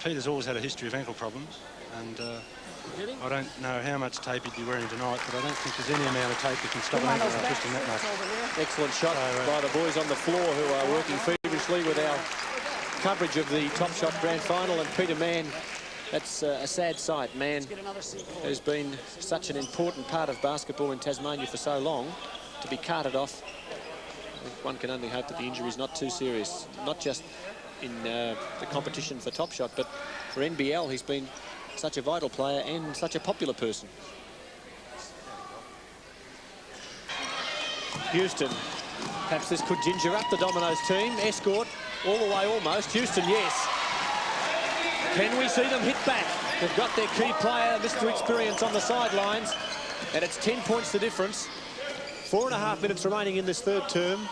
Peter's always had a history of ankle problems, and I don't know how much tape he'd be wearing tonight, but I don't think there's any amount of tape that can stop an ankle from twisting that much. Excellent shot by the boys on the floor, who are working feverishly with our coverage of the Topshot Grand Final. And Peter Mann, that's a sad sight. Mann has been such an important part of basketball in Tasmania for so long, to be carted off. One can only hope that the injury is not too serious, not just in the competition for Topshot, but for NBL. He's been such a vital player and such a popular person. Houston. Perhaps this could ginger up the Dominoes team. Escort all the way almost. Houston, yes. Can we see them hit back? They've got their key player, Mr. Experience, on the sidelines. And it's 10 points the difference. 4.5 minutes remaining in this third term.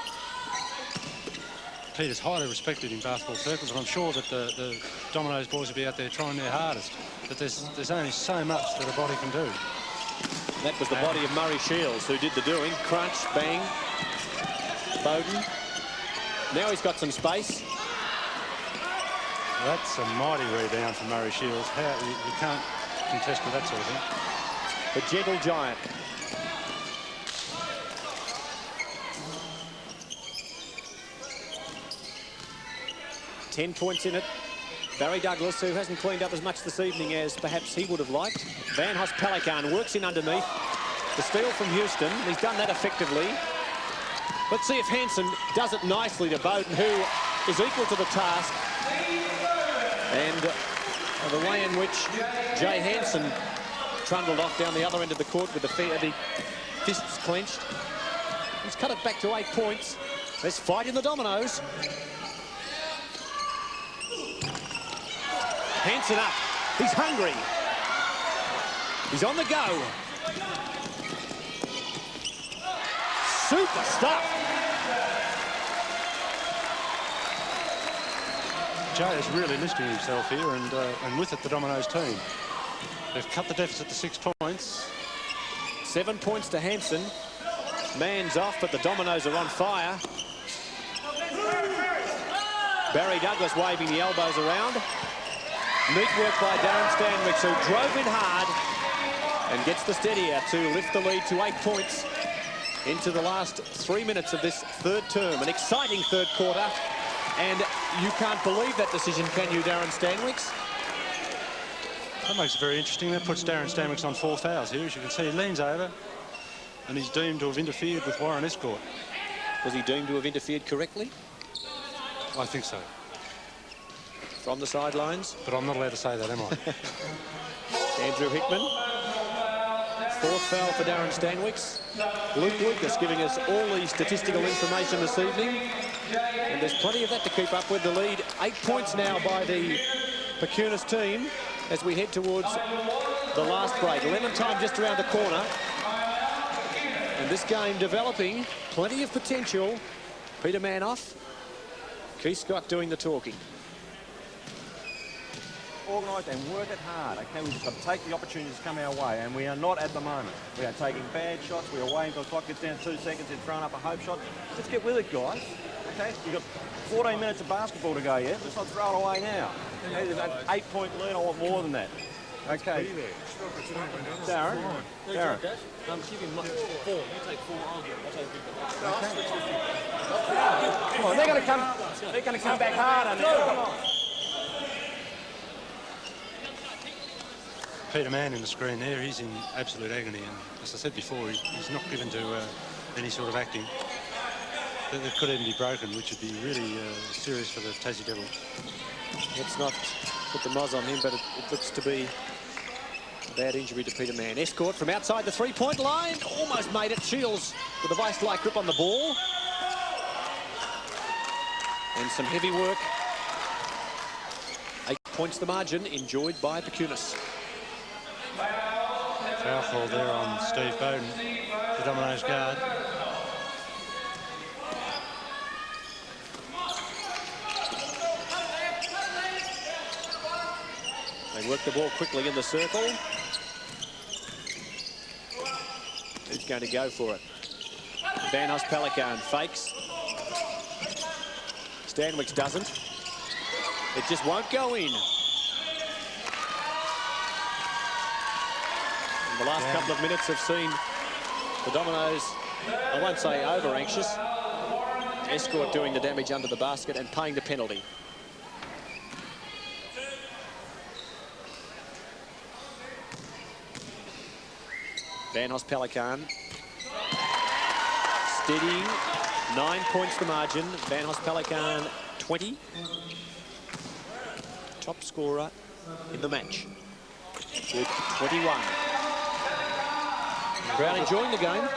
Peter's highly respected in basketball circles, and I'm sure that the Dominoes boys will be out there trying their hardest. But there's only so much that a body can do. That was the body of Murray Shields who did the doing. Crunch, bang. Bowden. Now he's got some space. That's a mighty rebound from Murray Shields. You can't contest with that sort of thing. The gentle giant. Ten points in it. Barry Douglas, who hasn't cleaned up as much this evening as perhaps he would have liked. Van Hoss-Pelican works in underneath. The steal from Houston. He's done that effectively. Let's see if Hansen does it nicely to Bowden, who is equal to the task. And the way in which Jay Hansen trundled off down the other end of the court with the fists clenched. He's cut it back to 8 points. There's fight in the Dominoes. Hansen up. He's hungry. He's on the go. Super stuff. Jay is really lifting himself here, and with it, the Dominoes team. They've cut the deficit to 6 points. 7 points to Hansen. Man's off, but the Dominoes are on fire. Barry Douglas waving the elbows around. Neat work by Darren Stanwicks, who drove in hard and gets the steadier to lift the lead to 8 points into the last 3 minutes of this third term. An exciting third quarter, and you can't believe that decision, can you, Darren Stanwicks? That makes it very interesting. That puts Darren Stanwicks on 4 fouls here. As you can see, he leans over, and he's deemed to have interfered with Warren Escort. Was he deemed to have interfered correctly? I think so. From the sidelines. But I'm not allowed to say that, am I? Andrew Hickman. 4th foul for Darren Stanwicks. Luke Lucas giving us all the statistical information this evening. And there's plenty of that to keep up with. The lead 8 points now by the Perkunas team as we head towards the last break. Lemon time just around the corner. And this game developing. Plenty of potential. Peter Manoff. Keith Scott doing the talking. Organised and work it hard, okay? We've just got to take the opportunities that come our way, and we are not at the moment. We are taking bad shots, we are waiting until the clock gets down 2 seconds and throwing up a hope shot. Let's get with it, guys. Okay, you've got 14 minutes of basketball to go yet. Let's not throw it away now. Okay, there's an 8-point lead, I want more than that. Okay. Darren? Darren? I'm giving 4. You take 4, I'll take 4. Come on, they're going to come back harder now. Come on. Peter Mann in the screen there, he's in absolute agony, and as I said before, he's not given to any sort of acting that could even be broken, which would be really serious for the Tassie Devils. Let's not put the moz on him, but it looks to be a bad injury to Peter Mann. Escort from outside the 3-point line, almost made it. Shields with a vice-like grip on the ball. And some heavy work. 8 points the margin, enjoyed by Perkunas. Foul call there on Steve Bowden, the Dominoes guard. They work the ball quickly in the circle. Who's going to go for it? Van Hoss-Pelican fakes. Stanwicks doesn't. It just won't go in. The last couple of minutes have seen the Dominoes, I won't say over-anxious. Escort doing the damage under the basket and paying the penalty. Van Hoss-Pelican. Steadying. 9 points the margin. Van Hoss-Pelican 20. Top scorer in the match with 21. Crowd enjoying the game.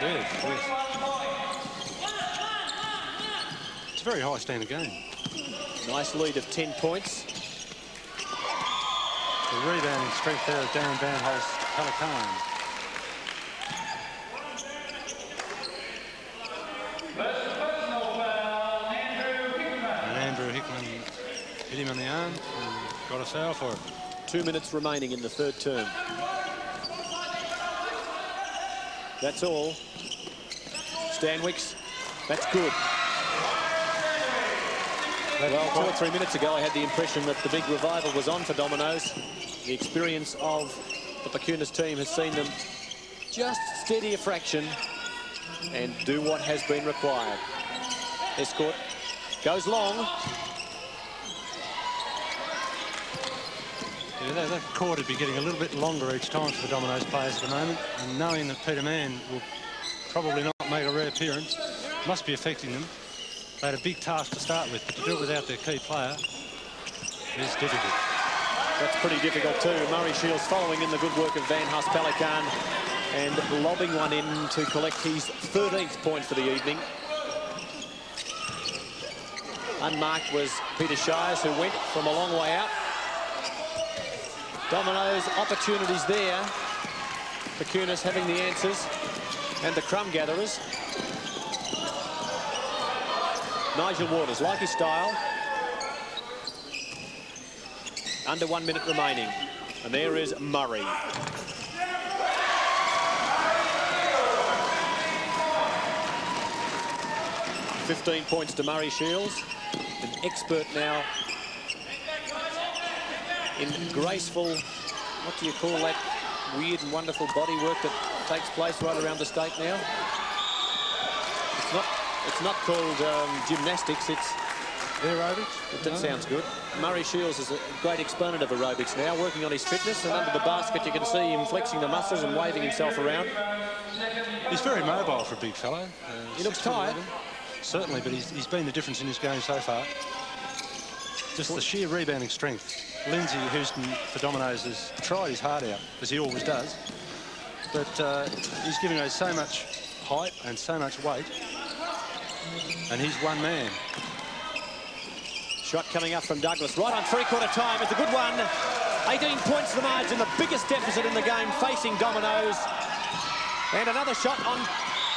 Yes. a very high standard game. Nice lead of 10 points. The rebounding strength there of Darren Van Hulst Pelican. And Andrew Hickman hit him on the arm and got a foul for it. 2 minutes remaining in the third term. That's all. Stanwicks, that's good. Well, 2 or 3 minutes ago, I had the impression that the big revival was on for Dominoes. The experience of the Perkunas team has seen them just steady a fraction and do what has been required. Escort goes long. Yeah, that court would be getting a little bit longer each time for the Dominoes players at the moment, and knowing that Peter Mann will probably not make a reappearance must be affecting them. They had a big task to start with, but to do it without their key player is difficult. That's pretty difficult too. Murray Shields following in the good work of Van Hulst Pelican and lobbing one in to collect his 13th point for the evening. Unmarked was Peter Shires, who went from a long way out. Dominoes opportunities there. Perkunas having the answers and the crumb gatherers. Nigel Waters, like his style. Under 1 minute remaining. And there is Murray. .15 points to Murray Shields. An expert now in graceful, what do you call that weird and wonderful body work that takes place right around the state now? It's not called gymnastics, it's aerobics. That sounds good. Murray Shields is a great exponent of aerobics now, working on his fitness, and under the basket you can see him flexing the muscles and waving himself around. He's very mobile for a big fellow. He looks tired. Certainly, but he's been the difference in his game so far. Just the sheer rebounding strength. Lindsay Houston for Dominoes has tried his heart out, as he always does. But he's giving us so much height and so much weight. And he's one man. Shot coming up from Douglas, right on three-quarter time. It's a good one. 18 points the margin, the biggest deficit in the game facing Dominoes. And another shot on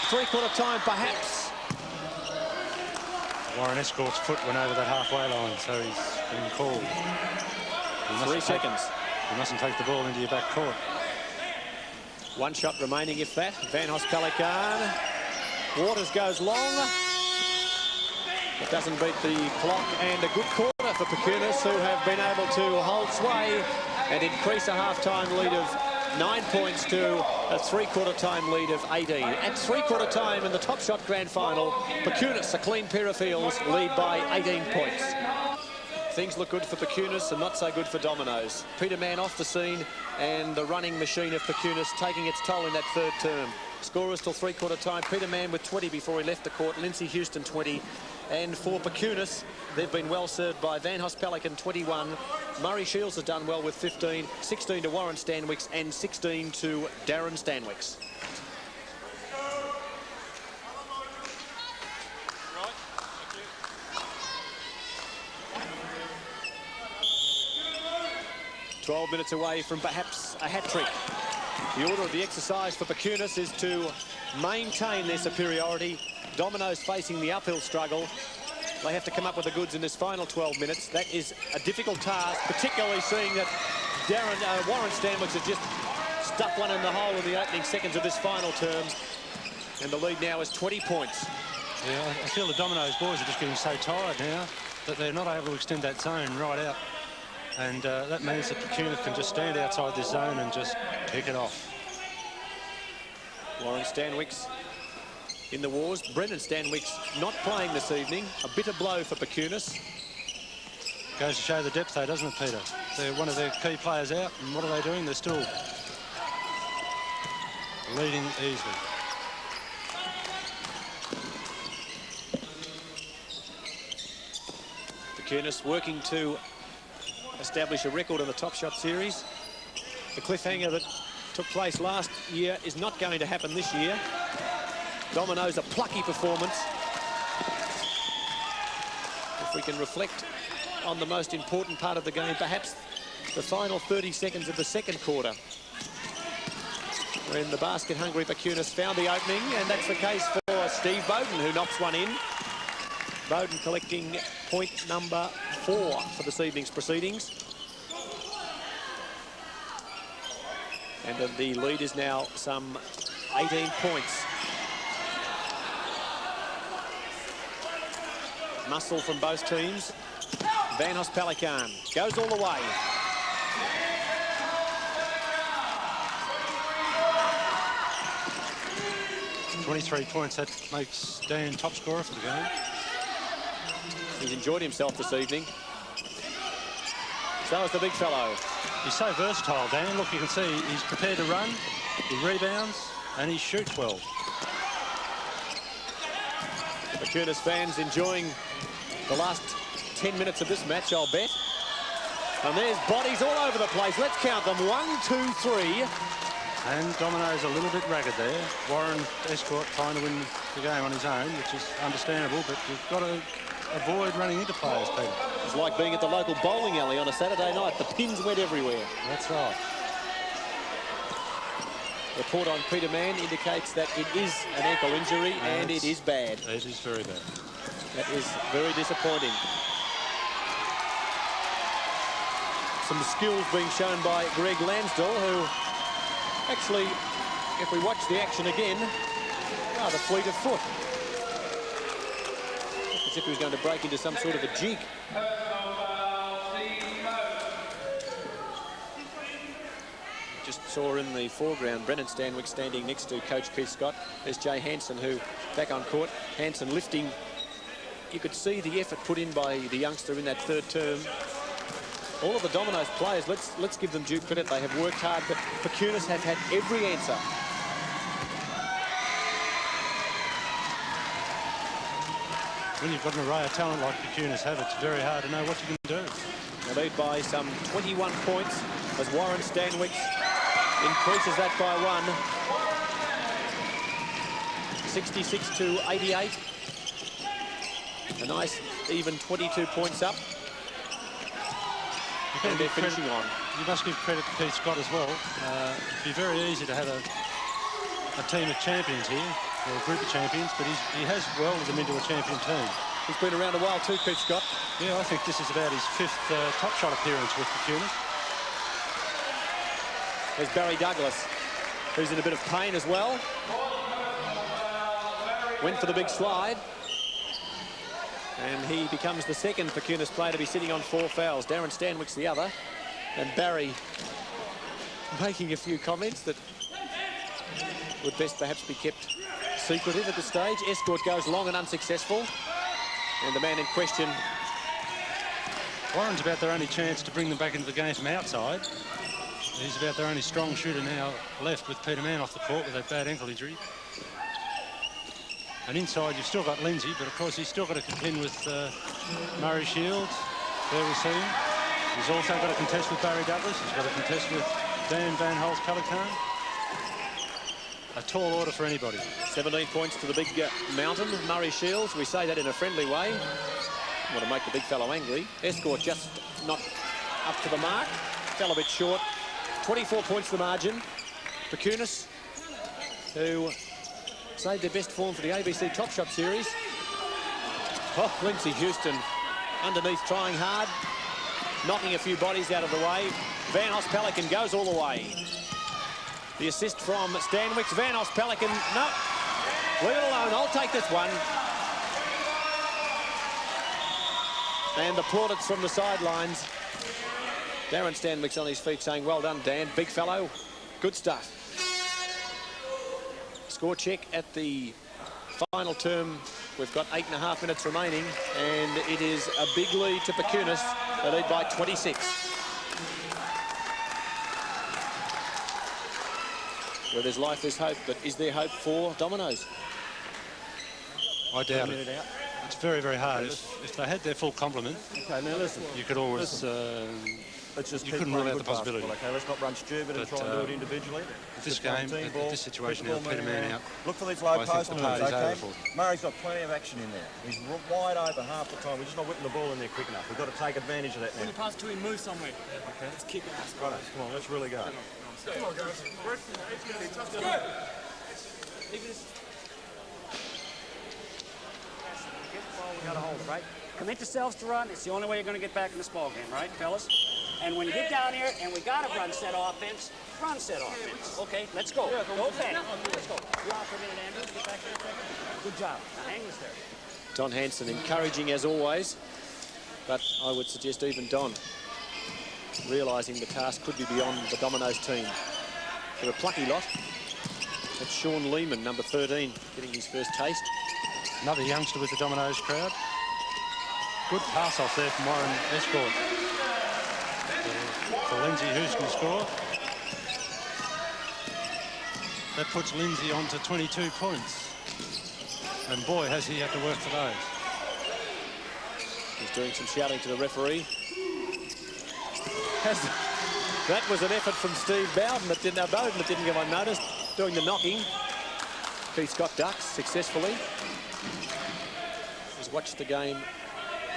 three-quarter time, perhaps. Warren Escort's foot went over that halfway line, so he's been called. 3 seconds. You mustn't take the ball into your back court. 1 shot remaining, if that. Van Hulst Pelican. Waters goes long. It doesn't beat the clock, and a good quarter for Perkunas, who have been able to hold sway and increase a half-time lead of 9 points to a three-quarter time lead of 18. At three-quarter time in the Topshot Grand Final, Perkunas, a clean pair of fields, lead by 18 points. Things look good for Perkunas and not so good for Dominoes. Peter Mann off the scene, and the running machine of Perkunas taking its toll in that third term. Scorers till three-quarter time. Peter Mann with 20 before he left the court. Lindsay Houston 20. And for Perkunas, they've been well served by Van Hulst Pelican 21. Murray Shields has done well with 15. 16 to Warren Stanwicks and 16 to Darren Stanwicks. Right, thank you. 12 minutes away from perhaps a hat-trick. The order of the exercise for Perkunas is to maintain their superiority. Dominoes facing the uphill struggle. They have to come up with the goods in this final 12 minutes. That is a difficult task, particularly seeing that Warren Stanwicks has just stuck one in the hole in the opening seconds of this final term. And the lead now is 20 points. Yeah, I feel the Dominoes boys are just getting so tired now that they're not able to extend that zone right out. And that means that Perkunas can just stand outside this zone and just pick it off. Warren Stanwicks in the wars. Brendan Stanwicks not playing this evening. A bitter blow for Perkunas. Goes to show the depth though, doesn't it, Peter? They're one of their key players out, and what are they doing? They're still leading easily. Perkunas working to establish a record in the Topshot series. The cliffhanger that took place last year is not going to happen this year. Dominoes, a plucky performance. we can reflect on the most important part of the game, perhaps the final 30 seconds of the second quarter, when the basket-hungry Perkunas found the opening, and that's the case for Steve Bowden, who knocks one in. Bowden collecting point number 4 for this evening's proceedings. And the lead is now some 18 points. Muscle from both teams. Van Pelican goes all the way. 23 points, that makes Dan top scorer for the game. He's enjoyed himself this evening. So is the big fellow. He's so versatile, Dan. Look, you can see he's prepared to run, he rebounds, and he shoots well. Perkunas fans enjoying the last 10 minutes of this match, I'll bet. And there's bodies all over the place. Let's count them. 1, 2, 3. And Dominoes a little bit ragged there. Warren Escort trying to win the game on his own, which is understandable, but you've got to avoid running into players, Peter. It's like being at the local bowling alley on a Saturday night. The pins went everywhere. That's right. Report on Peter Mann indicates that it is an ankle injury, and it is bad. It is very bad. That is very disappointing. Some skills being shown by Greg Lansdell, who actually, if we watch the action again, rather fleet of foot. As if he was going to break into some sort of a jig. Just saw in the foreground Brennan Stanwyck standing next to Coach Keith Scott. There's Jay Hansen, who back on court. Hansen lifting. You could see the effort put in by the youngster in that third term. All of the Dominoes players, let's give them due credit. They have worked hard, but Perkunas have had every answer. When you've got an array of talent like Perkunas have, it's very hard to know what you can do. They lead by some 21 points as Warren Stanwyck increases that by 1. 66 to 88. A nice even 22 points up. And they're finishing on. You must give credit to Keith Scott as well. It'd be very easy to have a team of champions here, or a group of champions, but he has welded them into a champion team. He's been around a while too, Keith Scott. Yeah, I think this is about his 5th top shot appearance with Perkunas. There's Barry Douglas, who's in a bit of pain as well. Went for the big slide. And he becomes the second Perkunas player to be sitting on 4 fouls. Darren Stanwyck's the other. And Barry making a few comments that would best perhaps be kept secretive at this stage. Escort goes long and unsuccessful. And the man in question... Warren's about their only chance to bring them back into the game from outside. He's about their only strong shooter now left with Peter Mann off the court with that bad ankle injury. And inside, you've still got Lindsay, but of course, he's still got to contend with Murray Shields. There we see him. He's also got to contest with Barry Douglas. He's got to contest with Dan Van Pelican. A tall order for anybody. 17 points to the big mountain, Murray Shields. We say that in a friendly way. Want to make the big fellow angry. Escort just not up to the mark. Fell a bit short. 24 points the margin. Perkunas, who saved their best form for the ABC Topshot series. Oh, Lindsay Houston underneath trying hard. Knocking a few bodies out of the way. Van Pelican goes all the way. The assist from Stanwyck. Van Pelican, no. Leave it alone, I'll take this one. And the plaudits from the sidelines. Darren Stanwyck's on his feet saying, well done, Dan, big fellow. Good stuff. Score check at the final term. We've got 8.5 minutes remaining, and it is a big lead to Perkunas. They lead by 26. Where there's life, there's hope, but is there hope for Dominoes? I doubt it. It's very, very hard. If they had their full complement, Okay, now listen. you could always let's just you keep couldn't rule playing out the good possibility. basketball, okay? Let's not run stupid and But, try and do it individually. This Just play game, team at ball, this situation keep the now, ball Peter moving Man around. out. Look for these low I think post the moves, party's okay? over for them. Murray's got plenty of action in there. He's wide open half the time. We're just not whipping the ball in there quick enough. We've got to take advantage of that now. When you pass to him, move somewhere. Okay. Let's kick it. Right, come on, let's really go. We got to hold it, right? Commit yourselves to run. It's the only way you're going to get back in this ball game, right, fellas? And when you get down here and we got to run set offense, run set offense. Okay, let's go. Go panic. Let's go. You're off for a minute, Andrew. Get back there a second. Good job. Now hang this there. Don Hanson encouraging as always, but I would suggest even Don realising the task could be beyond the Dominoes team. They're a plucky lot. That's Sean Lehman, number 13, getting his first taste. Another youngster with the Dominoes crowd. Good pass off there from Warren Escort. For Lindsay Houston score. That puts Lindsay on to 22 points. And boy, has he had to work for those. He's doing some shouting to the referee. That was an effort from Steve Bowden that didn't go unnoticed. Doing the knocking. Keith Scott ducks successfully. He's watched the game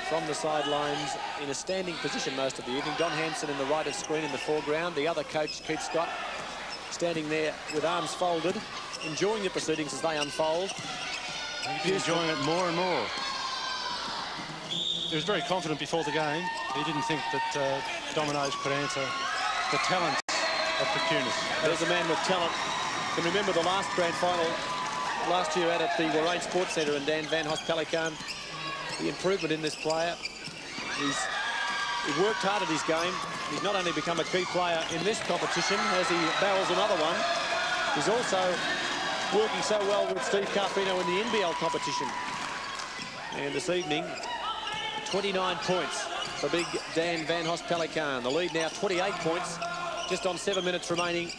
from the sidelines in a standing position most of the evening. Don Hanson in the right of screen in the foreground. The other coach, Keith Scott, standing there with arms folded, enjoying the proceedings as they unfold. He's enjoying it more and more. He was very confident before the game. He didn't think that Dominoes could answer the talent of Perkunas. There's a man with talent. Can remember the last grand final last year out at the Warrane Sports Centre, and Dan Van Host-Pelican, the improvement in this player. He's worked hard at his game. He's not only become a key player in this competition as he barrels another one, he's also working so well with Steve Carfino in the NBL competition. And this evening, 29 points for big Dan Van Host-Pelican. The lead now 28 points, just on 7 minutes remaining.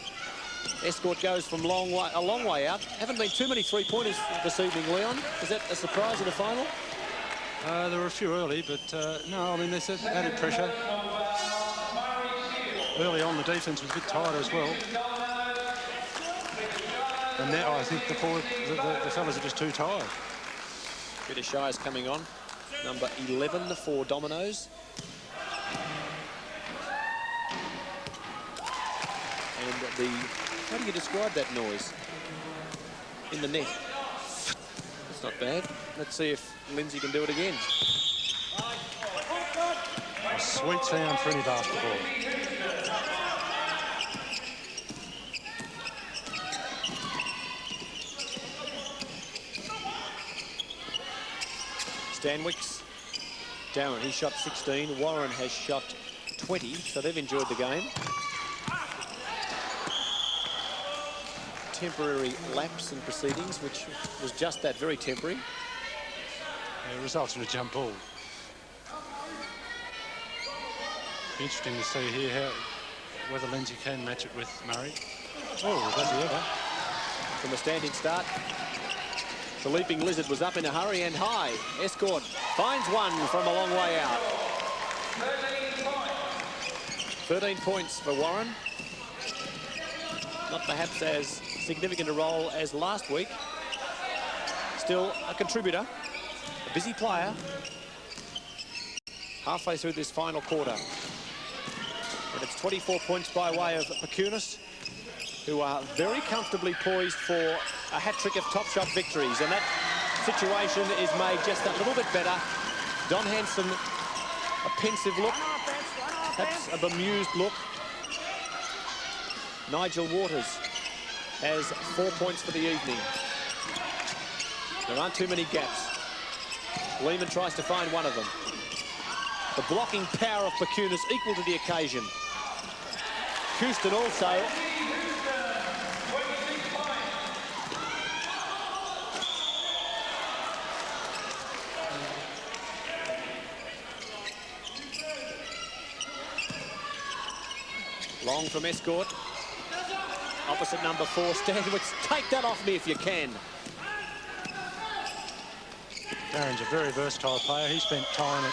Escort goes from a long way out. Haven't been too many three-pointers this evening, Leon. Is that a surprise in the final? There were a few early, but no, I mean, there's added pressure. Early on, the defence was a bit tighter as well. And now I think the fellas are just too tired. Peter Shire's coming on, number 11 for Dominoes. And how do you describe that noise? In the net. That's not bad. Let's see if Lindsay can do it again. A sweet sound for any basketball. Stanwicks, Darren, he shot 16. Warren has shot 20, so they've enjoyed the game. Temporary lapse in proceedings, which was just that, very temporary. It results in a jump ball. Be interesting to see here whether Lindsay can match it with Murray. Oh, does he ever? From a standing start, the Leaping Lizard was up in a hurry and high. Escort finds one from a long way out. 13 points for Warren. Not perhaps as significant a role as last week. Still a contributor, a busy player. Halfway through this final quarter. And it's 24 points by way of Perkunas, who are very comfortably poised for a hat-trick of Topshot victories. And that situation is made just a little bit better. Don Hanson, a pensive look, perhaps a bemused look. Nigel Waters has 4 points for the evening. There aren't too many gaps. Lehman tries to find one of them. The blocking power of Perkunas equal to the occasion. Houston also. Long from Escort. Opposite number 4, Stanwicks. Take that off me if you can. Darren's a very versatile player. He spent time at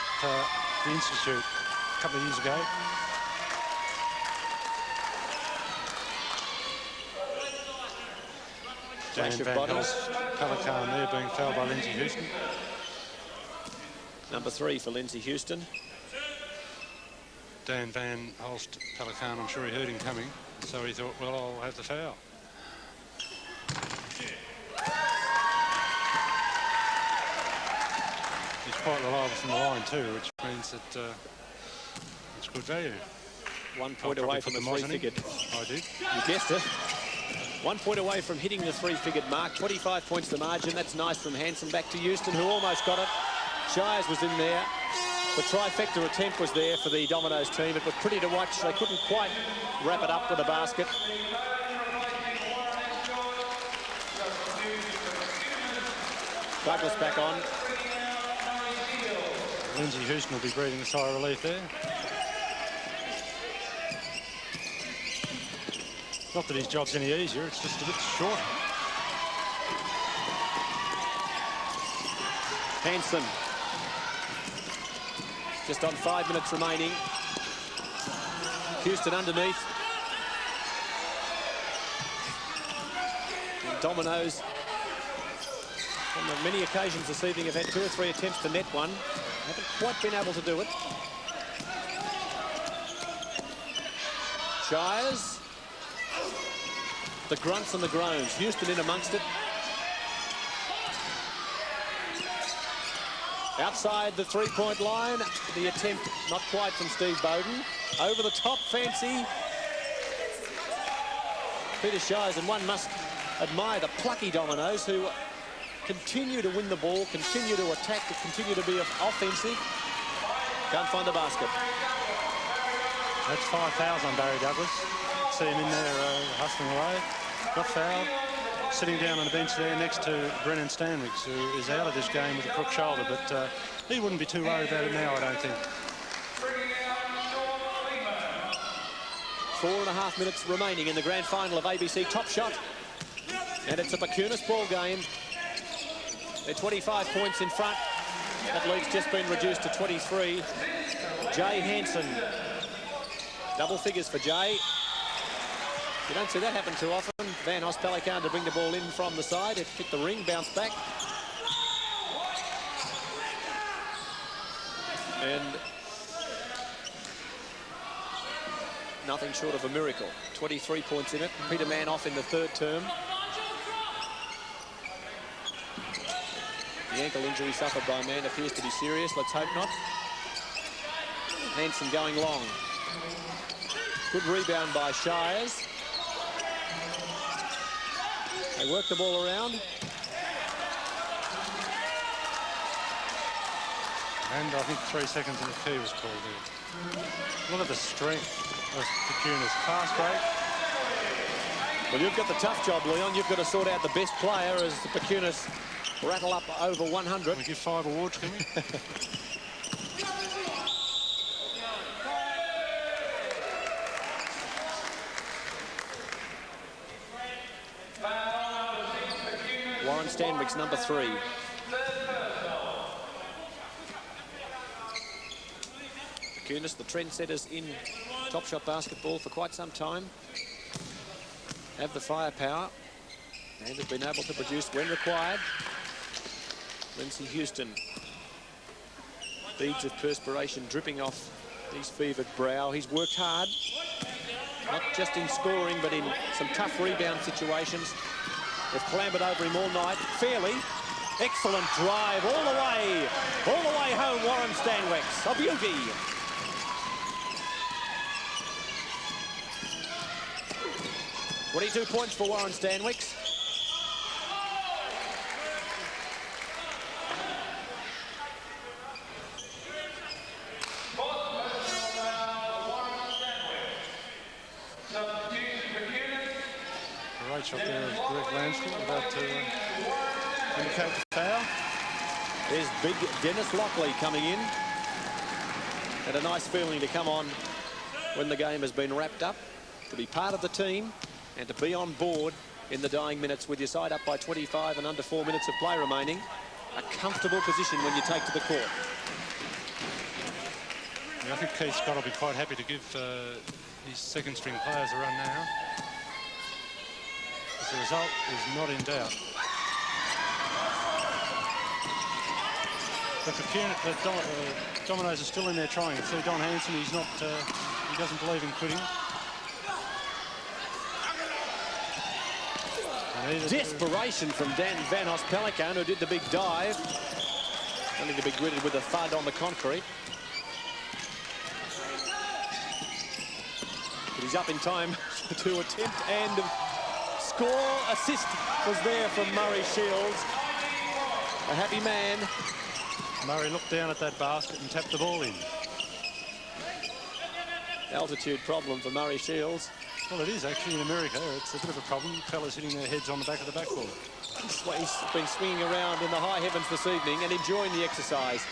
the Institute a couple of years ago. Clash of bodies. Pelican there being fouled by Lindsay Houston. Number 3 for Lindsay Houston. Dan Van Holst Pelican, I'm sure he heard him coming, so he thought, well, I'll have the foul. He's quite reliable from the line too, which means that it's good value. 1 point away from the three-figured. I did. You guessed it. 1 point away from hitting the three-figured mark. 25 points the margin. That's nice from Hanson. Back to Houston, who almost got it. Shires was in there. The trifecta attempt was there for the Dominoes team. It was pretty to watch. They couldn't quite wrap it up with a basket. Douglas back on. Lindsay Houston will be breathing a sigh of relief there. Not that his job's any easier, it's just a bit short. Hanson. Just on 5 minutes remaining. Houston underneath. And Dominoes, on many occasions this evening, have had 2 or 3 attempts to net one. Haven't quite been able to do it. Shires. The grunts and the groans. Houston in amongst it. Outside the three-point line. The attempt not quite from Steve Bowden. Over the top, fancy. Peter Shires, and one must admire the plucky Dominoes who continue to win the ball, continue to attack, continue to be offensive. Can't find the basket. That's 5 fouls on Barry Douglas. See him in there hustling away. Got fouled. Sitting down on the bench there next to Brennan Stanwicks, who is out of this game with a crook shoulder, but he wouldn't be too worried about it now, I don't think. 4.5 minutes remaining in the grand final of ABC Top Shot. And it's a Perkunas ball game. They're 25 points in front. That lead's just been reduced to 23. Jay Hanson. Double figures for Jay. You don't see that happen too often. Van Pelican to bring the ball in from the side. It hit the ring, bounced back. And nothing short of a miracle. 23 points in it. Peter Mann off in the third term. The ankle injury suffered by Mann appears to be serious. Let's hope not. Hanson going long. Good rebound by Shires. They work the ball around. And I think 3 seconds in the key was called there. Look at the strength of Perkunas. Fast break. Well, you've got the tough job, Leon. You've got to sort out the best player as the Perkunas rattle up over 100. We give 5 awards, can we? Warren Stanwicks, number 3. Perkunas, the trendsetters in Top Shot basketball for quite some time, have the firepower and have been able to produce when required. Lindsay Houston, beads of perspiration dripping off his fevered brow. He's worked hard, not just in scoring, but in some tough rebound situations. They've clambered over him all night, fairly. Excellent drive all the way home, Warren Stanwicks, a beauty. .22 points for Warren Stanwicks. Great shot there of Greg Lansfield about to indicate the foul. There's big Dennis Lockley coming in. And a nice feeling to come on when the game has been wrapped up, to be part of the team and to be on board in the dying minutes with your side up by 25 and under 4 minutes of play remaining. A comfortable position when you take to the court. Yeah, I think Keith Scott will be quite happy to give his second string players a run now. the result is not in doubt. The Dominoes are still in there trying. See Don Hanson, he's not, he doesn't believe in quitting. Desperation from Dan Van Pelican, who did the big dive. Only to be greeted with a thud on the concrete. But he's up in time to attempt and score. Assist was there from Murray Shields. A happy man. Murray looked down at that basket and tapped the ball in. Altitude problem for Murray Shields. Well, it is actually in America. It's a bit of a problem. Fellas hitting their heads on the back of the backboard. He's been swinging around in the high heavens this evening and enjoying the exercise.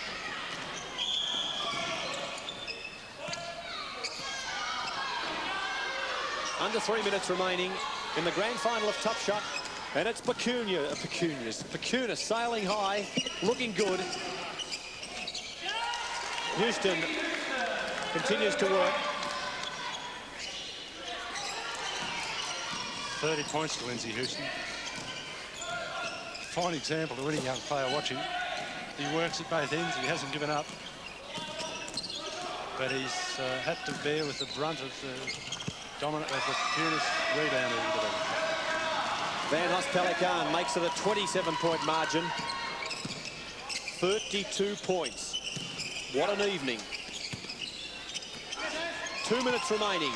Under 3 minutes remaining in the grand final of Topshot, and it's Perkunas sailing high, looking good. Houston continues to work. 30 points to Lindsay Houston. Fine example to any young player watching. He works at both ends. He hasn't given up. But he's had to bear with the brunt of the dominant, of the Perkunas rebound. Van Pelican makes it a 27-point margin. 32 points. What an evening. 2 minutes remaining.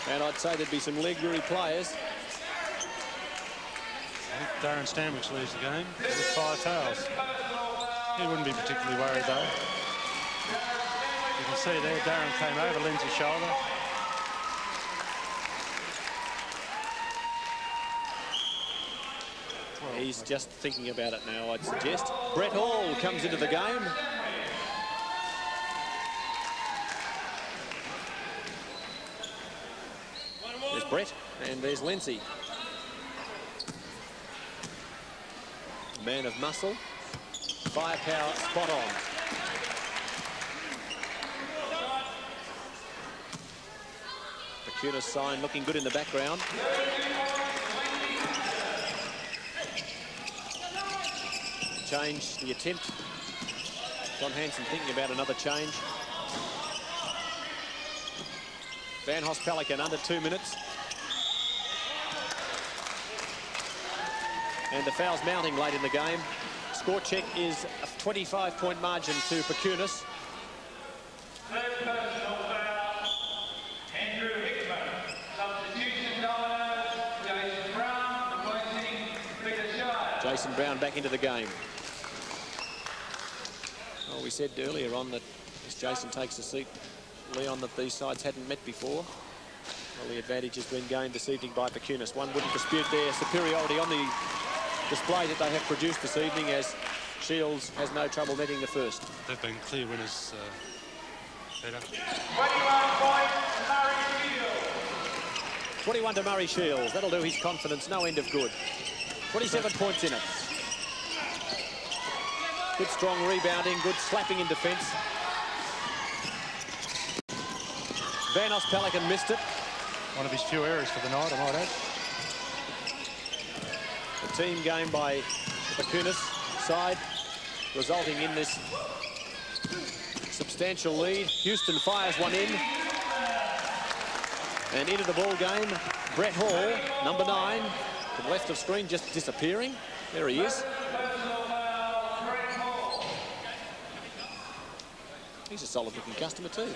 And I'd say there'd be some leg-weary players. I think Darren Stanwicks leaves the game with 5 fouls. He wouldn't be particularly worried, though. You can see there, Darren came over Lindsay's shoulder. He's just thinking about it now, I'd suggest. Brett Hall comes into the game. There's Brett, and there's Lindsay. Man of muscle. Firepower spot on. Perkunas sign looking good in the background. Change the attempt. Don Hanson thinking about another change. Van Pelican under 2 minutes. And the foul's mounting late in the game. Score check is a 25-point margin to Perkunas. Jason Brown back into the game. Well, we said earlier on that as Jason takes a seat, Leon, that these sides hadn't met before. Well, the advantage has been gained this evening by Perkunas. One wouldn't dispute their superiority on the display that they have produced this evening, as Shields has no trouble netting the first. They've been clear winners, Peter. 21 to Murray Shields. That'll do his confidence no end of good. 27 points in it. Good strong rebounding, good slapping in defence. Van Pelican missed it. One of his few errors for the night, I might add. The team game by the Perkunas side, resulting in this substantial lead. Houston fires one in. And into the ball game, Brett Hall, number 9, to the left of screen, just disappearing. There he is. He's a solid-looking customer too.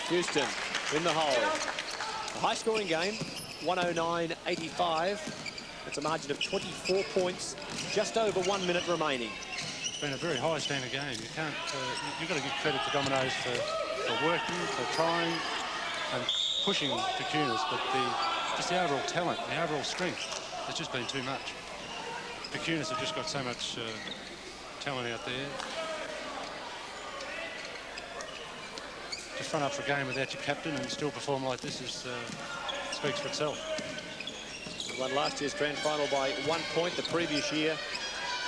Houston in the hole. A high-scoring game, 109-85. It's a margin of 24 points, just over 1 minute remaining. It's been a very high-standard game. You can't. You've got to give credit to Dominoes for working, for trying, and pushing Perkunas, but just the overall talent, the overall strength, has just been too much. Perkunas have just got so much talent out there. To front up for a game without your captain and still perform like this speaks for itself. Won last year's grand final by 1 point. The previous year,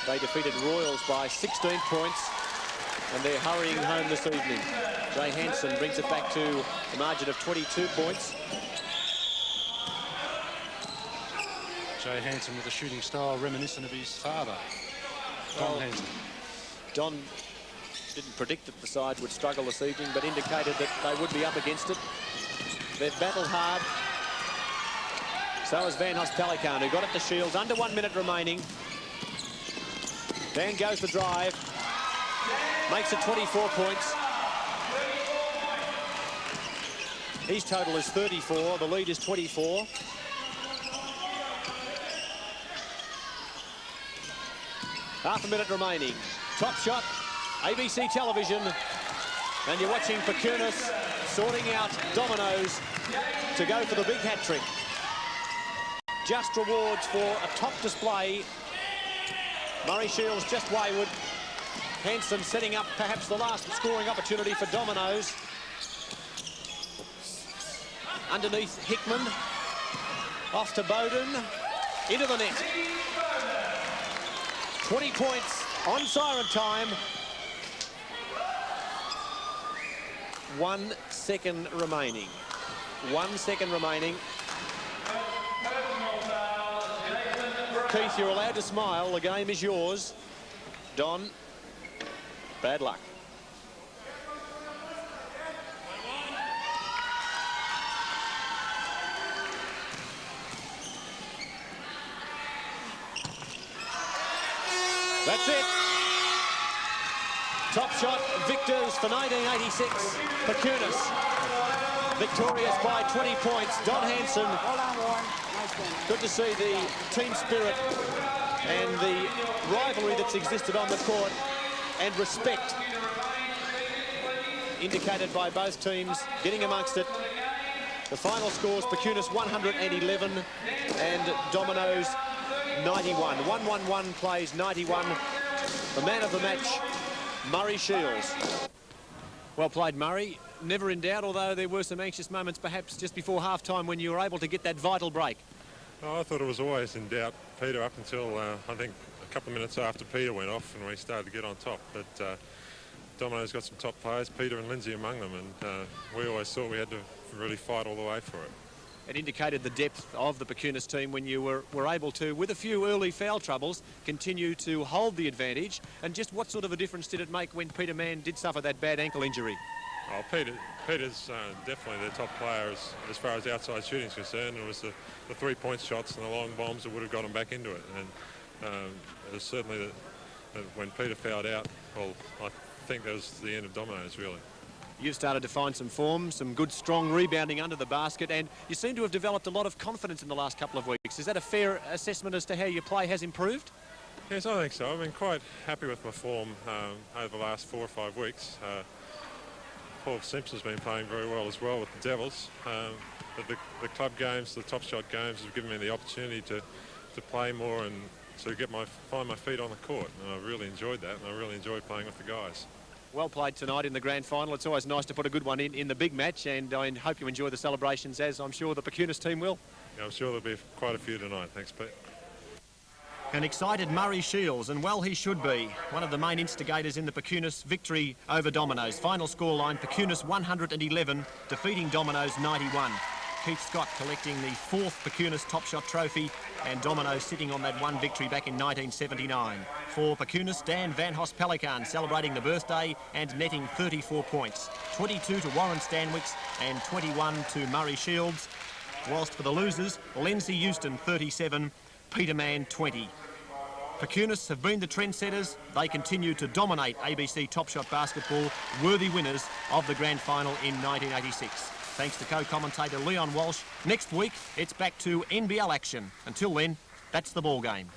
they defeated Royals by 16 points. And they're hurrying home this evening. Jay Hansen brings it back to a margin of 22 points. Jay Hansen with a shooting style reminiscent of his father, Don Hansen. Don didn't predict that the side would struggle this evening, but indicated that they would be up against it. They've battled hard. So has Van Hospelican, who got at the Shields. Under 1 minute remaining. Van goes the drive. Makes it 24 points. His total is 34. The lead is 24. Half a minute remaining. Top shot, ABC television. And you're watching Perkunas sorting out Dominoes to go for the big hat trick. Just rewards for a top display. Murray Shields just wayward. Hansen setting up perhaps the last scoring opportunity for Dominoes. Underneath Hickman. Off to Bowden. Into the net. 20 points on siren time. 1 second remaining. 1 second remaining. Keith, you're allowed to smile. The game is yours. Don, bad luck. That's it. Top shot victors for 1986. Perkunas victorious by 20 points. Don Hansen. Hold on, Warren. Nice one. Good to see the team spirit and the rivalry that's existed on the court and respect indicated by both teams getting amongst it. The final scores, Perkunas 111 and Dominoes 91. 1-1-1 plays 91. The man of the match, Murray Shields. Well played, Murray. Never in doubt, although there were some anxious moments perhaps just before half-time when you were able to get that vital break. Oh, I thought it was always in doubt, Peter, up until I think a couple of minutes after Peter went off and we started to get on top. But Domino's got some top players, Peter and Lindsay among them, and we always thought we had to really fight all the way for it. It indicated the depth of the Perkunas team when you were able to, with a few early foul troubles, continue to hold the advantage. And just what sort of a difference did it make when Peter Mann did suffer that bad ankle injury? Oh, Peter's definitely their top player as far as outside shooting is concerned. It was the three-point shots and the long bombs that would have got him back into it. And it was certainly when Peter fouled out, well, I think that was the end of Dominoes, really. You've started to find some form, some good, strong rebounding under the basket, and you seem to have developed a lot of confidence in the last couple of weeks. Is that a fair assessment as to how your play has improved? Yes, I think so. I've been quite happy with my form over the last 4 or 5 weeks. Paul Simpson's been playing very well as well with the Devils. But the club games, the Topshot games have given me the opportunity to play more and to find my feet on the court. And I really enjoyed that, and I really enjoyed playing with the guys. Well played tonight in the grand final. It's always nice to put a good one in the big match, and I hope you enjoy the celebrations, as I'm sure the Perkunas team will. Yeah, I'm sure there'll be quite a few tonight. Thanks, Pete. An excited Murray Shields, and well he should be. One of the main instigators in the Perkunas victory over Dominoes. Final scoreline, Perkunas 111, defeating Dominoes 91. Keith Scott collecting the 4th Perkunas Topshot trophy, and Dominoes sitting on that one victory back in 1979. For Perkunas, Dan Van Hospelican celebrating the birthday and netting 34 points. 22 to Warren Stanwicks and 21 to Murray Shields. Whilst for the losers, Lindsay Houston 37, Peter Mann 20. Perkunas have been the trendsetters. They continue to dominate ABC Topshot basketball, worthy winners of the grand final in 1986. Thanks to co-commentator Leon Walsh. Next week, it's back to NBL action. Until then, that's the ball game.